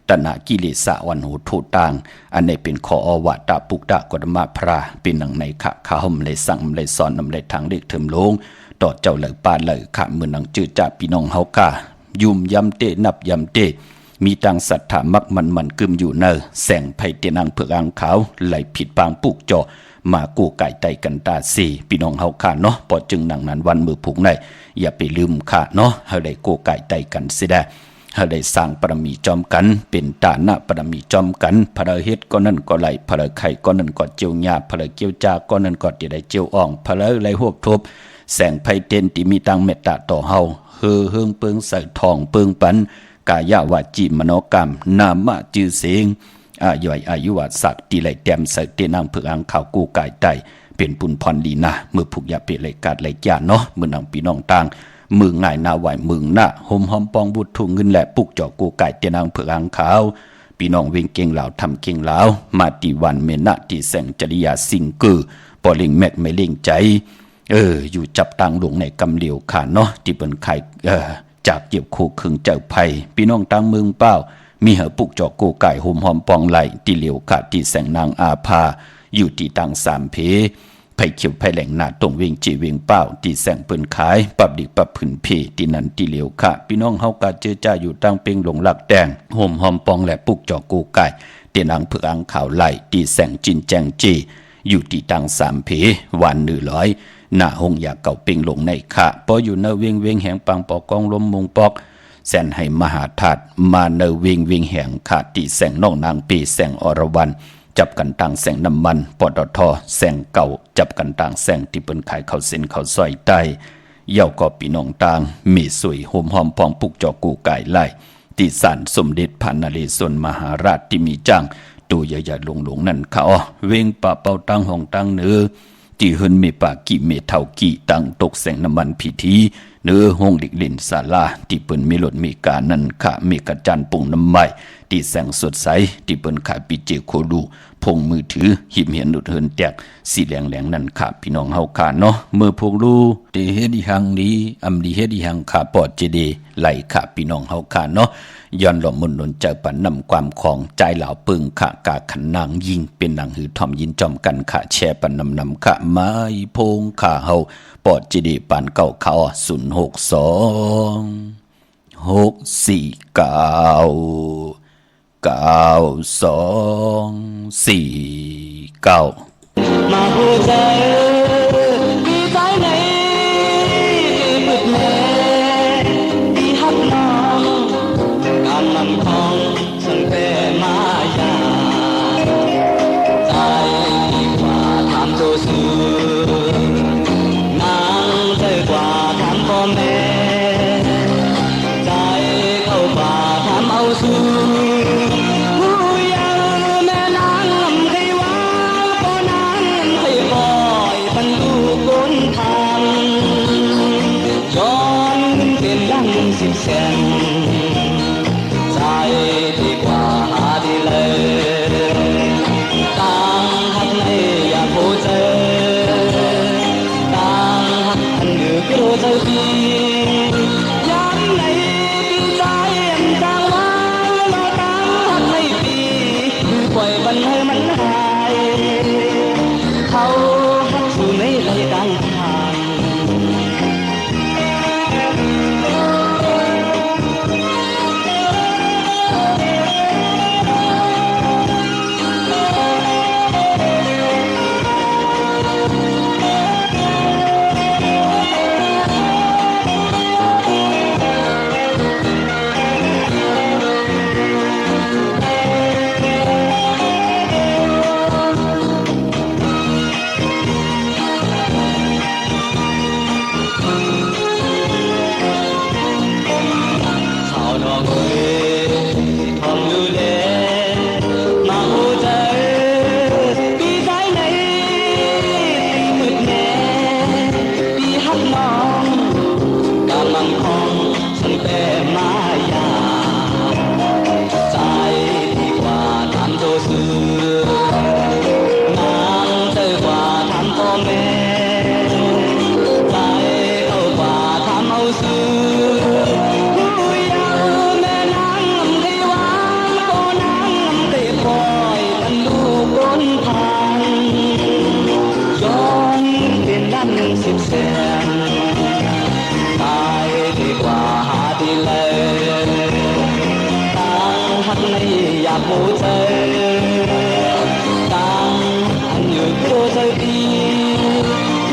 ตนะกิเลสะวันโหทุตังอันนี้เป็นขออวตะปุกตะกฎมะพระเป็นหนังในขะข้าหมเลยสั่งเลยสอนนำเลยทางเด็กเถิมลงต่อเจ้าเลยปานเลยขะมือหนังจืดจ่าพี่น้องเฮากะยุ่มยำเตนับยำเตมีตังศรัทธามักมันกึมอยู่เนอแสงไผเตนังเผือกอังขาวไหลผิดปางปุกจอมากูไก่ไตกันตาสีพี่น้องเฮาค่ะเนาะพอจึงหนังนั้นวันมือผูกในอย่าไปลืมค่ะเนาะเฮาได้กูไก่ไตกันสิได้เฮาได้สร้างปรมีจอมกันเป็นตาหน้าปรมีจอมกันพระเฮ็ดก็นั่นก็ไหลพระไข่ก็นั่นก็เจียวหญ้าพระเกี่ยวจาก็นั่นก็สิได้เจียวอ่องพระไหลหวบทบแสงไผเต็นที่มีตังเมตตาต่อเฮาเฮิงเปิงใส่ทองเปิงปันกายาวาจิมโนกรรมนามะจือเสียงอายุวัสักตีไหลแต้มใส่เตนังเผือกอังข่าวกู้กายไตเป็นปุนพรดีนะเมื่อผูกยาเปไหลกาดไหลยาเนาะมือนังพี่น้องต่างมือง่ายนาไหวมือหน้าห่มหอมปองบุตรทุ่งเงินและปุกจ่อกู้กายเตนังเผือกอังข่าวพี่น้องเวงเก่งเหล่าทำเก่งเหล่ามาตีวันเมนะตีแสงจริยาสิงกือปอลิงแม็กไม่เล่งใจอยู่จับตังหลงในกำเหลียวขาเนาะที่เป็นไข่จากเกี่ยวโคคึงเจ้าไผ่พี่น้องต่างเมืองเป้ามีเหอปุกจอกโกไก่ห่มหอมปองไหลตีเหลียวขาดที่แสงนางอาภาอยู่ที่ตังสามเพไผ่เขียวไผ่แหล่งหนาตรงเวงจีเวงเป้าที่แสงเปิ้นขายปรับดิปรับผืนเพที่นันตีเหลียวขาพี่น้องเฮากาเจอจ้าอยู่ตั้งเป่งหลงหลักแดงห่มหอมปองและปุกจอกโกไก่เตียนางเผือกอังข่าวไหลที่แสงจินแจงจีอยู่ที่ตังสามเพวันหนึ่งร้อยหน้าหงอยากเก่าปิงลงในขะพออยู่เนเวียงแหงปังปอกกองลมมุงปอกแสนให้มหาธาตุมาเนเวียงแหงขาดตีแสงน้องนางปีแสงอรวรรณจับกันต่างแสงน้ำมันปตทแสงเก่าจับกันต่างแสงที่เปิ้นขายข้าวเส้นข้าวซอยใต้เย่าก็ปีน้องต่างมีสวยโหมหอมพองปุกจอกูไก่ไล่ที่ศาลสมเด็จพระนเรศวรมหาราชที่มีจ้างตัวใหญ่ๆหลงนั่นเขาเวงป่าเป่าตังห้องตังเนื้อที่หืนมีปากกี่เมเท่ากี่ตังตกแสงน้ำมันพิธีเนื้อห้องดิกลินศาลาที่เปิ้นมีรถมีการนั่นค่ะมีกระจันปุ่งน้ำใหม่ ตีแสงสดใสที่เปิ้นขายปิเจโคดูพงมือถือหิมเห็นดุดเฮินแตกสีแหลงนั่นค่ะพี่น้องเฮาค่ะเนาะมือพวกลูเตเฮ็ดอีหังดีอำดีเฮ็ดอีหังค่ะปอดเจดีไหลค่ะพี่น้องเฮาค่ะเนาะย้อนหล่อมนนเจอปันนำความของใจเหล่าปึงค่ะกาขันนางยิงเป็นนางหือทอมยินจอมกันค่ะแชร์ปันนำค่ะไม้พงค่ะเฮาปอดเจดีปานเก่าเขา062 649 9249mà hồ trời đi trái này đi vượt mẹ đi hát non càng nằm con sân về mà già trái qua tham tô xưa nắng rơi qua tham con mẹ trái câu qua tham âu xưaสิบเซนใจดีกว่าหาดีเลยต่างหักในอยากโหเจอต่างหักอันอยู่ก็รู้เจอดีย้ำในปีใจอันต่างว่าเราต่างหักในปีปล่อยมันให้มันหายเขาหักสู่ในไหลดังทางสิบเซนตายดีกว่าหาดีเลยต่างหักในอยากโหเจอต่างอันอยู่ก็รู้เจอดี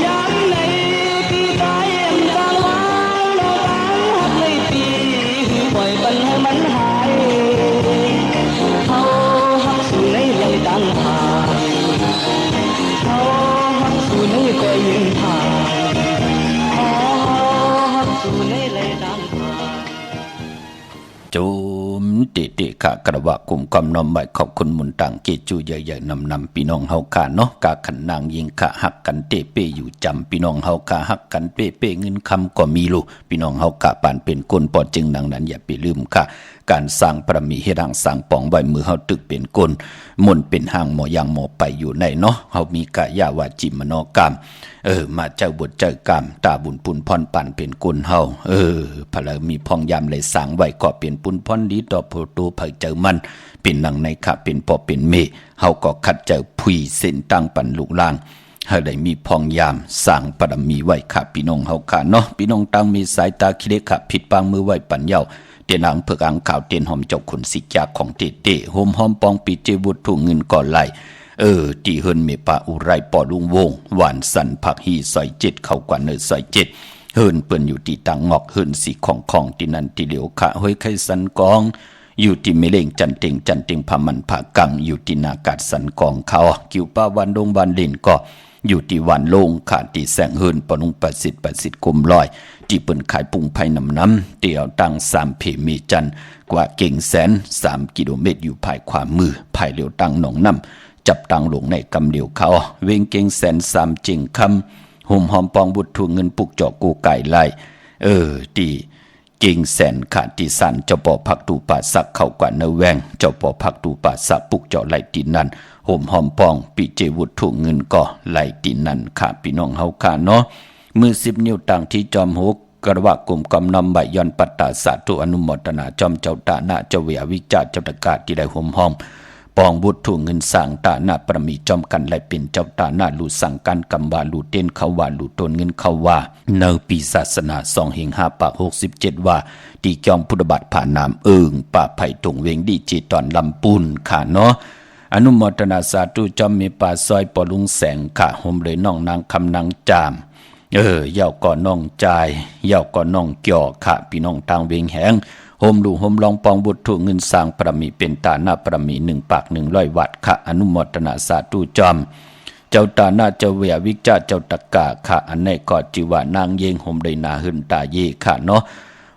ย้ำในปีใจอันจางว่างเราต่างหักในปีปล่อยปันให้มันหายเขาหักสู่ในไหลดังทางเขาหักสู่ในใจยินทางจุมเตะค่ะกระวะกลุ่มกำนอมใบขอบคุณมุนต่างเกจูใหญ่ๆนำพี่น้องเฮาค่ะเนาะกาขันนางยิงค่ะหักกันเตเป้อยู่จำพี่น้องเฮาค่ะหักกันเป้เงินคำก็มีลูพี่น้องเฮาค่ะปานเป็นก้นปอดจึงดังนั้นอย่าไปลืมค่ะการสร้างประมีเฮ็ดางสร้างปองใบมือเฮาตึกเป็นก้นมนเป็นห้างหมอยังหมอไปอยู่ในเนาะเฮามีกายาวาจิมโนกรรมมาเจ้าบุญเจ้ากรรมตาบุญปุนพรปั่นเป็นกุลเฮาพะละมีพองยามเลยสร้างไว้ก็เป็นปุนพรดีต่อโพตูเผยเจอมันเป็นนังในค่ะเป็นปอเป็นเมเฮาก็คัดเจอผุยเส้นตั้งปันลูกลางเฮาได้มีพองยามสร้างปรมีไว้ค่ะพี่น้องเฮาค่ะเนาะพี่น้องตั้งมีสายตาคิดค่ะผิดปางมือไว้ปันเยาเตียนหางเผือกอังข่าวเตียนหอมเจ้าขุนสิจากของเตโฮมหอมปองปีเจบุตรถูกเงินก่อนไหลตีเฮินเมปาอุไรปอลุงวงหวานสันผักฮีซอย7เข้ากว่าเนอซอย7เฮินเปิ้นอยู่ที่ตังงอกเฮินสีของที่นั่นที่เหลียวขะห้อยไข่สันกองอยู่ที่เมเลงจันเต็งพามันผากังอยู่ที่นากาดสันกองเขากิวป้าวันดงวันเล่นก็อยู่ที่วันโลงขาดที่แสงเฮินปนุงประสิทธิ์กุมลอยที่เปิ้นขายปุงไผ่น้ำเตียวตั้ง3เพมีจันกว่าเก่งแสน3กิโลเมตรอยู่ภายขวามือภายเหลียวตั้งหนองน้ำจับตังลงในกำเดียวเขาเวงเก่งแสน3จิงคำหุ่มหอมปองบุตรถูกเงินปุกจอกกูไก่ไล่ตี จริงแสนขาดที่สันเจ้าป่อพักตูป่าสักเข้ากว่าเนแวงเจ้าป่อพักตูป่าสักปุกเจาะไหลตีนั่นห่มหอมปองปีเจวุฒถูกเงินก่อไหลตีนั่นค่ะพี่น้องเฮาค่ะเนาะมือ10 นิ้วต่างที่จอมหกกระวะกลุ่มกำนำใบย้อนปัตตาสาธุอนุโมทนาจอมเจ้าตาหน้าเจ้าเวียวิจารเจ้าตกาที่ได้ห่มหอมปองบุตรถูกเงินสั่งตาหน้าประมีจอมกันไหลเป็นเจ้าตาหน้าลูสั่งกันกำวาลูเต้นเขาว่าลูตนเงินเขาว่าเนปีศาสนา2/5 ปาก67ว่าตีจอมพุทธบัตรผ่านนามป่าไผ่ตงเวงดีจีตอนลำปูนค่ะเนาะอนุโมทนาสาธุจอมมีป่าซอยปอลุงแสงค่ะห่มเลยน้องนางคำนางจามเย่าก่อนน้องจายเย่าก่อนน้องเกี่ยวค่ะพี่น้องทางเวงแหงโฮมลูโฮมลองปองบุตรถูกเงินสร้างประมีเป็นตาหน้าประมี1 ปาก 100 วัตต์ค่ะอนุโมทนาสาธุจอมเจ้าตาหน้าเจ้าเวียวิจาเจ้าตะกาค่ะอันในกอดจิวานางเยงโฮมได้นาหึนตาเยค่ะเนาะ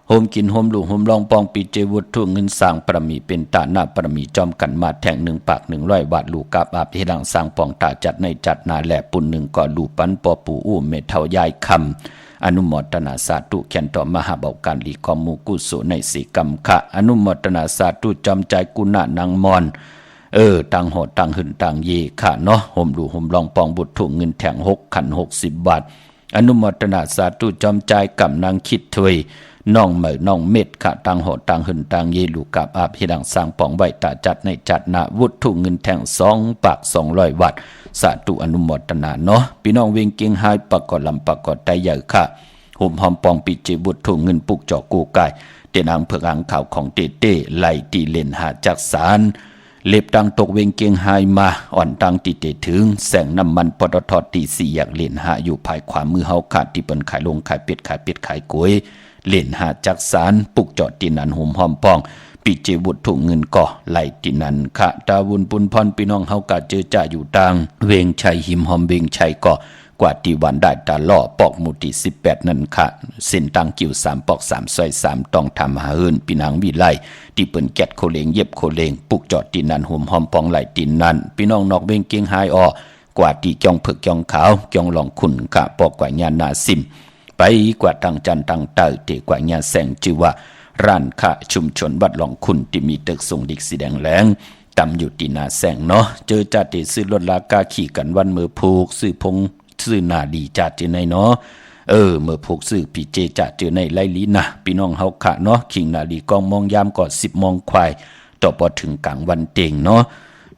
โฮมกินโฮมลูโฮมลองปองปีเจวุฒถูกเงินสร้างประมีเป็นตาหน้าประมีจอมกันมาแทง1 ปาก 100 วัตต์ลูกกับอาบที่ดังสร้างปองตาจัดในจัดนาแหลปุ่น1ก่อลูปันปอปูอู้เมเท่ายายคำอนุโมทนาสาธุแขนต่อมหาเบาการลีคอมมูกุสุในสีกรรมค่ะอนุโมทนาสาธุจำใจกุณานางมอนตังโหดตังหึนตังเยค่ะเนาะห่มดูห่มลองปองบุตรถูกเงินแทง6 ขัน 60 บาทอนุโมทนาสาธุจำใจกับนางคิดถวยน้องเหมยน้องเม็ดค่ะตังโหดตังหึนตังเยลูกกับอาบให้ดังสร้างปองไว้ตาจัดในจัดนาวุฒถูกเงินแทง2 ปาก 200 วัตต์สาธุอนุโมทนาเนาะพี่น้องเวงเกียงไฮปากกอลำปากกอไตใหญ่ค่ะห่มหอมปองปิจิบุตรถูกเงินปุกจอกูกายเตนางเผือกอังข่าวของเต้ไหลตีเล่นหาจักสารเล็บตังตกเวงเกียงไฮมาอ่อนตังติเตถึงแสงน้ำมันปตทตี4อยากเล่นหาอยู่ภายขวามือเฮาขาดที่เปิ้นขายลงขายเป็ดขายกล้วยเล่นหาจักสารปุกจอตีนันห่มหอมปองปิเจบุตรถูกเงินก่อไหลตีนันค่ะตาวุนปุนพรพี่น้องเฮากะเจอจ่าอยู่ตังเวงชัยหิมหอมเวงชัยก่อกว่าที่วันได้ตาล่อปอกมุติ18นั่นค่ะเส้นตังกิ่ว3 ปอก 3 ซอย 3ต้องทำหาเฮินปีนางวิไลที่เปิ้นแกดโคเลงเย็บโคเลงปุกจอดตีนันห่มหอมปองไหลตีนันพี่น้องนอกเวงเกียงไฮกว่าที่จองเผือกจองขาวจองหลองขุนค่ะปอกกว่าญานาซิมไปกว่าตังจันตังเตอเตกว่าญาแสงชื่อว่าร้านค่ะชุมชนวัดหลองขุนที่มีตึกทรงดิกสีแดงแหลงตำอยู่ตีนาแสงเนาะเจอจ่าเตซื้อรถลากาขี่กันวันมือผูกซื้อพงซื้อนาดีจัดเจอในเนาะเมื่อพวกซื้อปีเจจัดเจอในไล่ลีนะพี่น้องเฮาค่ะเนาะขิงนาดีกองมองยามก่อน10 โมงควายต่อพอถึงกลางวันเต็งเนาะ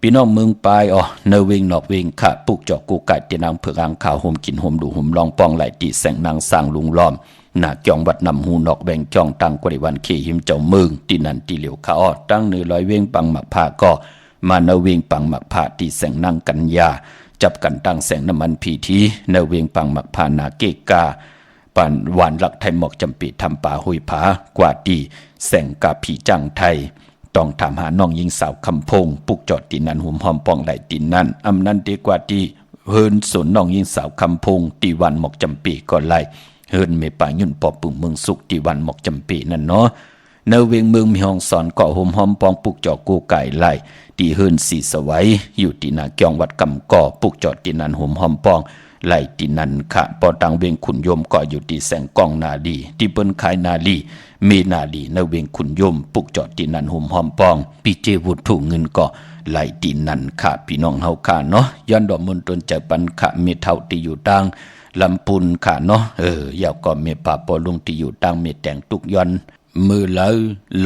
พี่น้องเมืองปลายเนเวงนอกเวงค่ะปุกจอกกูไก่เตนางเผือกอังข่าวห่มกินห่มดูห่มลองปองไหลตีแสงนางสร้างลุงล้อมหน้าจองวัดนำหูนอกแบ่งจองตังกว่าในวันเขหิมเจ้าเมืองตีนันตีเหลียวขาตั้งเนื้อลอยเวงปังหมักผ้าก็มาเนเวงปังหมักผ้าตีแสงนางกัญญาจับกันตั้งแสงน้ำมันพีทีเนเวียงปังหมักพานาเกกาปันหวานหลักไทยหมอกจำปีทำป่าหุยผากว่าดีแสงกาผีจังไทยต้องถามหาน้องยิงสาวคำพงปุกจอดตีนันหุ่มหอมปองไหลตีนันอำนันดีกว่าดีเฮินสนน้องยิงสาวคำพงตีวันหมอกจำปีก็ไล่เฮินเมป่ายุ่นปอปุ่มเมืองสุกตีวันหมอกจำปีนั่นเนาะเนเวียงเมืองมีห้องสอนเกาะห่มหอมปองปุกจอกูไก่ไล่ตีเฮินสีสวัยอยู่ตีนาเกียงวัดกำก่อปุกจอดตีนันห่มหอมปองไล่ตีนันค่ะปอตังเวียงขุนยมก่ออยู่ตีแสงกองนาลีที่เปิ้นขายนาลีเมนาลีเนเวียงขุนยมปุกจอดตีนันห่มหอมปองปีเจวุฒถูกเงินก่อไล่ตีนันค่ะพี่น้องเฮาค่ะเนาะย้อนดอกมนตนใจปันค่ะเมเท่าตีอยู่ตังลำปุนค่ะเนาะยาวก็เมป่าปอลุงตีอยู่ตังเมแตงตุกย้อนมือแล้ว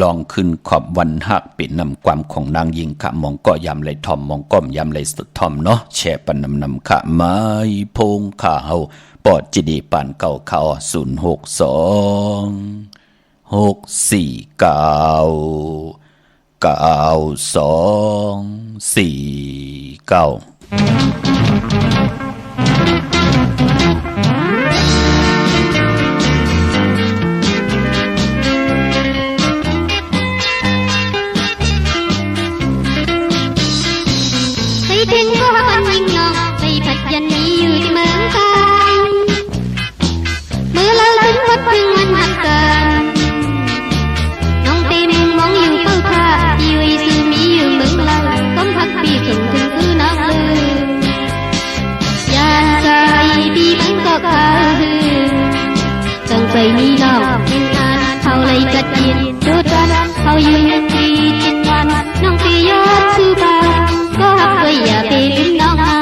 ลองขึ้นขอบวันหักเป็นนำความของนางยิงขะมองก็ยำเลยทอมมองก้มยำเลยสุดทอมเนาะแช่ปันนำขะไม้พงข่าวปอดจีดีปานเก่าข่าวถึงก็วันยิงนอกไปผัดยันนี้อยู่ที่เมืองไทยเมื่อเราถึงวัดพึ่งวันหักกันน้องเต็มมองอยู่เฝ้าท่าอยู่อีซูมีอยู่เมืองเราต้มผักปีถึงคือน้องเลย อยู่ที่จิตวันน้องตียอดชื่อบ้านก็หักไว้อย่าไปลืมน้องมา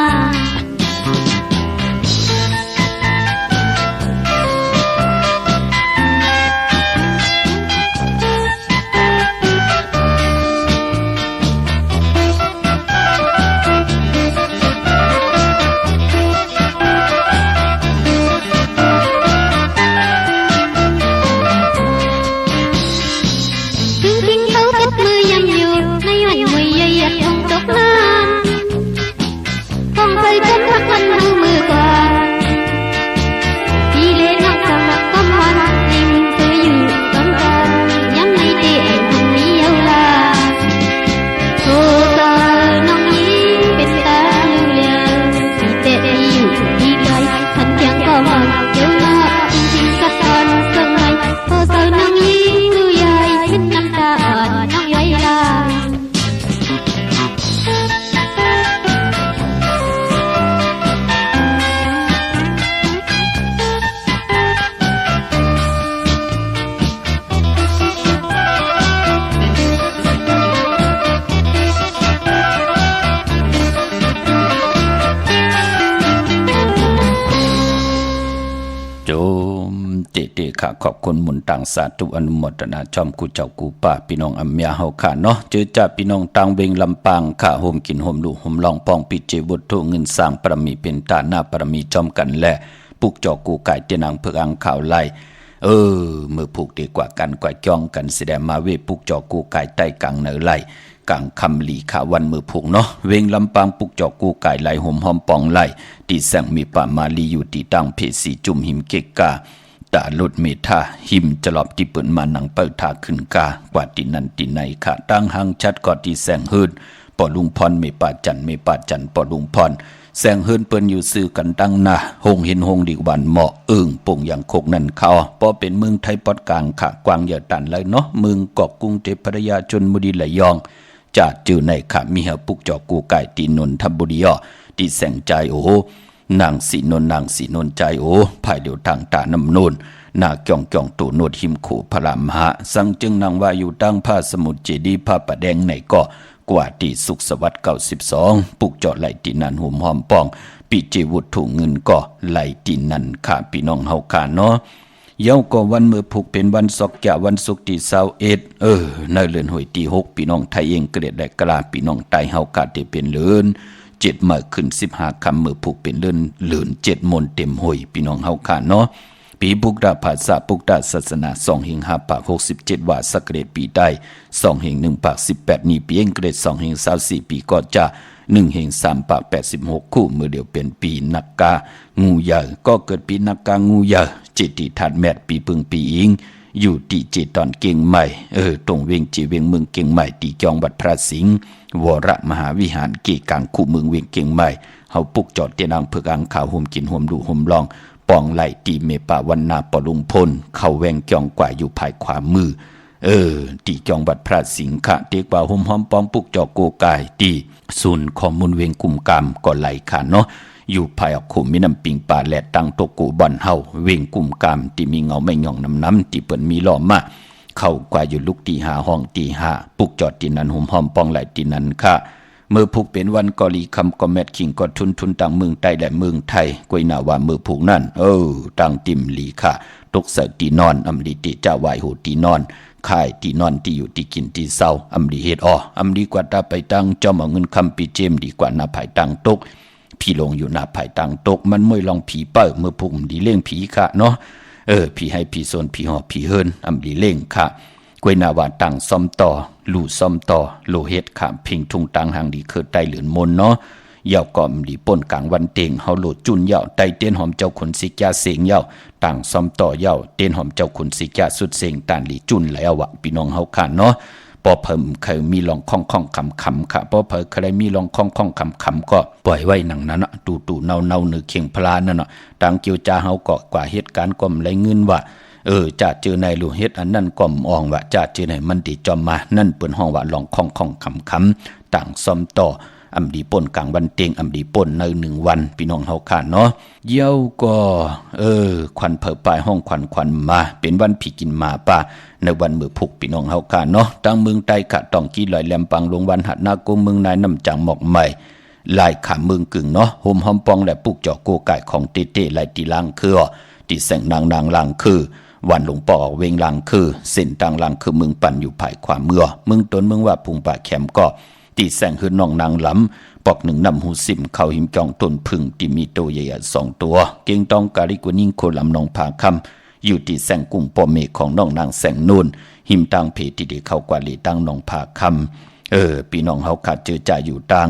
ขอบคุณหมุนต่างสาธุอนุโมทนาชอมกูเจ้ากูป้าพี่น้องอัมยาเฮาค่ะเนาะเจอจ่าพี่น้องต่างเวงลำปางค่ะโฮมกินโฮมลูกโฮมลองปองปิเจบุตรเงินสร้างปรมีเป็นตาหน้าปรมีจอมกันและปุกจอกูไก่เจนังเพิกอังข่าวไล่เมื่อผูกดีกว่ากันกว่าจ้องกันแสดงมาเวปุกจอกูไก่ใต้กังเหนือไล่กังคำหลีขาวันมือผูกเนาะเวงลำปางปุกจอกูไก่ไหลห่มหอมปองไล่ตีแสงมีป่ามาลีอยู่ตีตั้งเพสีจุ่มหิมเกกาตาลุดเมธาหิมจะหลอบที่เปิดมาหนังเปิดทาขึ้นกากว่าที่นั่นที่ไหนค่ะตั้งหังชัดกอดที่แสงเฮินปอลุงพรไม่ป่าจันไม่ป่าจันปอลุงพรแสงเฮินเปิ้นอยู่ซื้อกันตั้งหน้าหงเห็นหงดีกวันเหมาะปุ่งอย่างโคกนั่นเขาปอเป็นเมืองไทยปอดกลางค่ะกวางอย่าตันเลยเนาะเมืองเกาะกรุงเทพพระยาชนบุรีระยองจัดจื่อในค่ะมีเหือปุกจอกูไก่ตีนนทบุรีที่แสงใจโอ้นางสีนนใจโอ้ภายเดียวทางตาน้ำนนนาเกี่ยงตูโนดหิมขู่พระรามหาสังจึงนางว่าอยู่ตั้งผ้าสมุทรเจดีผ้าประแดงในเกาะกว่าที่สุขสวัสดิ์92ปุกจอดไหลตีนันหุ่มหอมปองปีเจวุฒถูเงินเกาะไหลตีนันข้าพี่น้องเฮาขาเนาะเย้าก็วันมือผูกเป็นวันศกแก่วันศุกร์ที่21ในเดือนหวยที่6พี่น้องไทยเองเกลียดได้กล้าพี่น้องไตเฮาขาดที่เป็นเลือน7มื้อขึ้น15ค่ำมือผูกเป็นเลือน7มนเต็มหวยพี่น้องเฮาขาเนาะปีปุกดาภาษาปุกดาศาสนา2 หิง5 ปาก 67 ว่าสักเกรดปีได้2 หิง 1 ปาก 18 นี่ปีเองเกรด2 หิง 24 ปีก็จะ1 หิง 3 ปาก 86 คู่มือเดียวเป็นปีนักกางูใหญ่ก็เกิดปีนักกางูใหญ่จิตติทัดแมดปีพึงปีอิงอยู่ที่เจตอนเก่งใหม่ตรงเวงจีเวงเมืองเก่งใหม่ตีจองวัดพระสิงห์วรมหาวิหารเกกลางคู่เมืองเวงเก่งใหม่เฮาปุกจอดเตียนางเพิกอังข่าวห่มกินห่มดูห่มลองปองไหลตีเมป่าวันนาปอลุงพลเข้าแวงจองกว่าอยู่ภายขวามือตีจองวัดพระสิงห์ค่ะเตียกว่าห่มหอมปองปุกจอโกกายตีศูนย์ข้อมูลเวงกุมกามก็ไหลค่ะเนาะอยู่ภายออกขุมมีน้ำปิงป่าแหลตั้งตกกูบ่อนเฮาเวงกุมกามที่มีเงาไม่หย่องน้ำที่เปิ้นมีล้อมมาเข้ากว่าอยู่ลุกตีหาห้องตีหาปุกจอดตีนันห่มหอมปองไหลตีนันค่ะเมื่อผูกเป็นวันกอลีคำก็แมทขิงก็ทุนต่างเมืองใต้และเมืองไทยกวยหน้าว่าเมื่อผูกนั่นต่างติ่มหลีค่ะตกใส่ตีนอนอำลีติเจ้าไหวโหตีนอนค่ายตีนอนที่อยู่ที่กินที่เศร้าอำลีเฮ็ดอำลีกว่าตาไปตั้งจอมเอาเงินคำปีเจมดีกว่าหน้าภายตั้งตกพี่ลงอยู่หน้าภายตั้งตกมันไม่ลองผีเป้อเมื่อผูกดีเล่งผีค่ะเนาะผีให้ผีโซนผีหอบผีเฮินอำลีเล่งค่ะกวยหน้าว่าตั้งซ่อมต่อลู่ซ่อมต่อโลเฮ็ดขามพิงทุงตังหางดีคือไตเหลือนมนเนาะยาวก่อมดีป่นกลางวันเต็งเฮาโหลดจุนยาวไตเต้นหอมเจ้าขนสิกยาเสงยาวต่างซ่อมต่อยาวเต้นหอมเจ้าขนสิกยาสุดเสงตานหลีจุนแล้ววะพี่น้องเฮาค่ะเนาะพอเพิ่มเคยมีลองค่องคำค่ะพอเพิ่มเคยมีลองค่องคำก็ปล่อยไว้หนังนั้นตู่เนาเนื้อเคียงพลานั่นน่ะต่างเกี่ยวจาเฮาก็กว่าเหตุการณ์ก็ไหลเงินว่าจะเจอในหลูเฮ็ดอันนั่นก่อมอองว่าจะเจอในมันติจอมมานั่นเปิ้นห้องว่าลองค่องคำต่างซ่อมต่อ อำดีป่นกลางวันเต็งอำดีป่นใน1วันพี่น้องเฮาค่ะเนาะเยี่ยวก็ควันเผอปลายห้องควันมาเป็นวันผีกินมาป่าในวันมื้อพุกพี่น้องเฮาค่ะเนาะตั้งเมืองใต้กะต้องกี้ลอยแหลมปังลงวันหัดนาโกเมืองนายน้ำจางหมอกใหม่ลายขาเมืองกึ่งเนาะโฮมหอมปองและปุกเจาะโกไก่ของเต้ๆลายตีลางคือตีแสงนางลางคือวันหลวงปอเวงลางคือเส้นต่างลางคือเมืองปั่นอยู่ภายความเมื่อเมืองตนเมืองว่าพุงป่าแคมก็ตีแสงหือน้องนางลำปอก1นำหูซิมเข้าหิมจองต้นพึ่งที่มีตัวใหญ่ๆ2ตัวเก่งต้องกาลิกวนิ่งโคลำนองผาคำอยู่ที่แสงกุ้งปอเมฆของน้องนางแสงนูนหิมตังเพที่ได้เข้ากว่าลีตั้งน้องผาคำพี่น้องเฮาขาดเจอจ่าอยู่ต่าง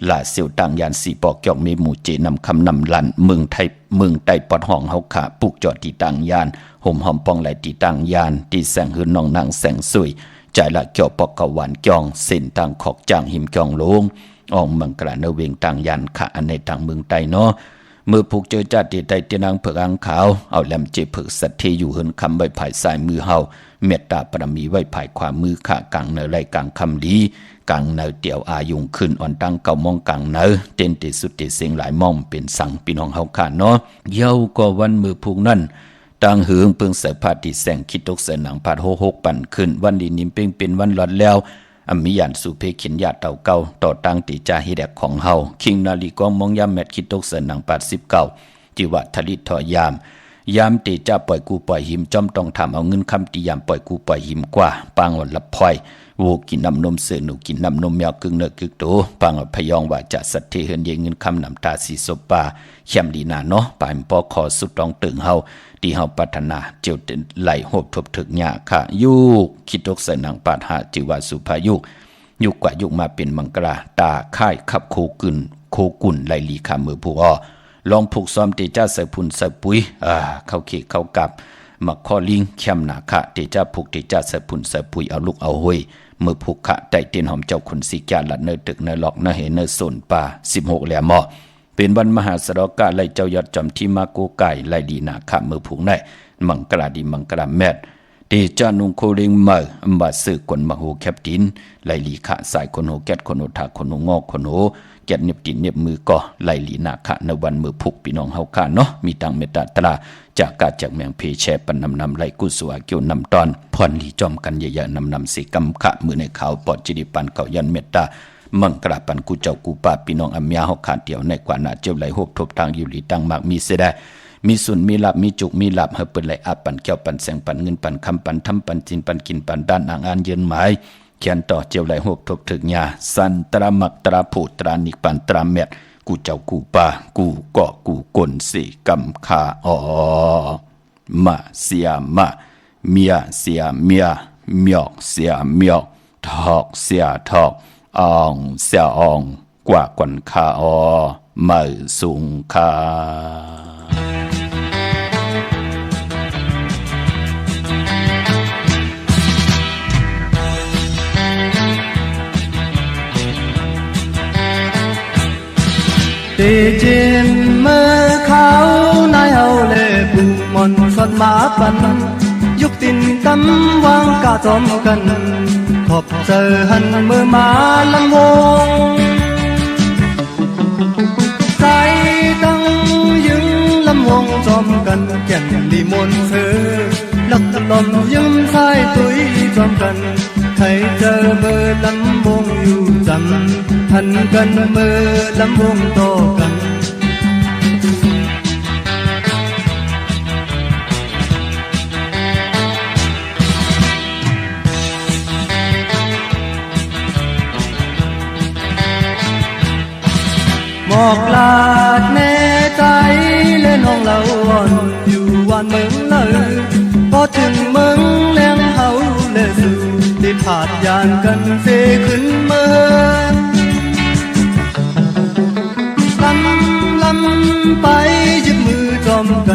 ลาเสียวต่างยานสีปอกจอกเมหมู่เจนำคำนำลันเมืองไทยเมืองใต้ปอดห้องเฮาขาปุกจอดที่ต่างยานห่มหอมปองไหลที่ต่างยานที่แสงหือน้องนางแสงสวยใจละเกี่ยวปอกกะหวานจองเส้นต่างขอกจางหิมจองลงอองมังกระเนเวงต่างยานค่ะอันในต่างเมืองใต้เนาะมือผูกเจอจัดที่ใต้เตียนางเผือกอังขาวเอาแหลมเจเผือกสัตเทอยู่เฮินคำไว้ภายซ้ายมือเฮาเมตตาปรมีไว้ภายขวามือค่ะกลางเนไรกลางคำดีกลางเนเตียวอายุงขึ้นอ่อนตั้งเก่ามองกลางเนเต้นติสุดติเสียงหลายม่อมเป็นสังพี่น้องเฮาค่ะเนาะเย้าก็วันมือผูกนั่นต่างหืองเปิงใส่ผ้าที่แสงคิดตกใส่หนังผาด6ปั่นขึ้นวันดีนิ่มเป้งเป็นวันหลอดแล้วอมิยานสุเพขินญาติเต่าเก่าต่อตั้งติจาฮิแดกของเฮาคิงนาลีกองมองยามแมทคิดตกใส่หนัง89จิวัทลิตทอยามติจาปล่อยกูปล่อยหิมจอมต้องทำเอาเงินคำติยามปล่อยกูปล่อยหิมกว่าปางอ่อนละพลอยวูกินน้ำนมเสือหนูกินน้ำนมแมวกึ่งเนื้อกึ่งโตปางพยองว่าจะสัตเทเฮินเยเงินคำน้ำตาสีศพปาเข้มดีนาเนาะปายปอคอสุดต้องตึงเฮาที่เฮาพัฒนาเจียวไหลโหบทบถึกหญ้าค่ะยุกคิดตกใส่นางปาดหาจิว่าสุภายุกกว่ายุกมาเป็นมังกราตาค่ายขับโคกุ่นไหลลีขามือผู้อ้อลองผูกซ้อมเตจ้าใส่พุ่นใส่ปุ๋ยเข้าเขเข้ากับมักข้อลิงเข้มหนาค่ะเตจ้าผูกเตจ้าใส่พุ่นใส่ปุ๋ยเอาลูกเอาห้วยมือผูกขะได้เตียนหอมเจ้าคนสีแก่ละเนตึกเนหลอกเนเหเนสนป่า16แหลมหมอเป็นวันมหาสรกะไล่เจ้ายอดจอมที่มาโกไก่ไล่ดีนาค่ะมือผูกได้มังกราดีมังกราแมดเตจานุงโคเริงเมอำบาสึกคนมโหแคปตินไล่ลีขะสายคนโหแกดคนโหทาคนโหงอกคนโหแกดเน็บตินเน็บมือก็ไล่ลีนาค่ะในวันมือผูกพี่น้องเฮาค่ะเนาะมีตังเมตตาตราจากกาจากแมงเพแชปันนำไล่กุสวาเกี่ยวนำตอนพรลีจอมกันใหญ่ๆนำสีกำขะมือในขาวปอดจิริปันเก่ายันเมตตามังกราปันกูเจ้ากูป้าพี่น้องอัมยาเฮาขาดเดียวในกว่านาเจ้าไหลโหบทบทางอยู่หลีตังมากมีเสได้มีสุนมีลาบมีจุกมีลาบเฮาเปิ้นไหลอาปันแก้วปันแสงปันเงินปันคำปันทำปันจินปันกินปันด้านอ่างอ่านเย็นหมายเขียนต่อเจ้าไหลโหบทบถึกญาสันตรามักตราผูตรานิปันตราเม็ดกูเจ้ากูป้ากูเกาะกูกลสิกำคามาเสียมาเมียเสียเมียเมียกเสียเมียกทอกเสียทอกอองเสียอองกว่ากวนคามาสุงคาเตเจนเมื่อเขานายเฮาเลปูมอนสดมาปันยุคตินตำวางกาจอมกันพบเจอหันเมื่อมาลำวงใจตั้งยึงลำวงจอมกันแก่นลีมนเธอลักตลอมยึงสายตุยจอมกันใครเจอเมื่อลำวงอยู่จำทันกันเมื่อลำวงโตกันหมอกลาดแน่ใจเล่นห้องเราอ่อนอยู่วันเมืองเลยพอถึงเมืองแรงเฮาเลสู่ได้ผาดยานกันเสขึ้นเมืองลำไปยึดมือจอมกัน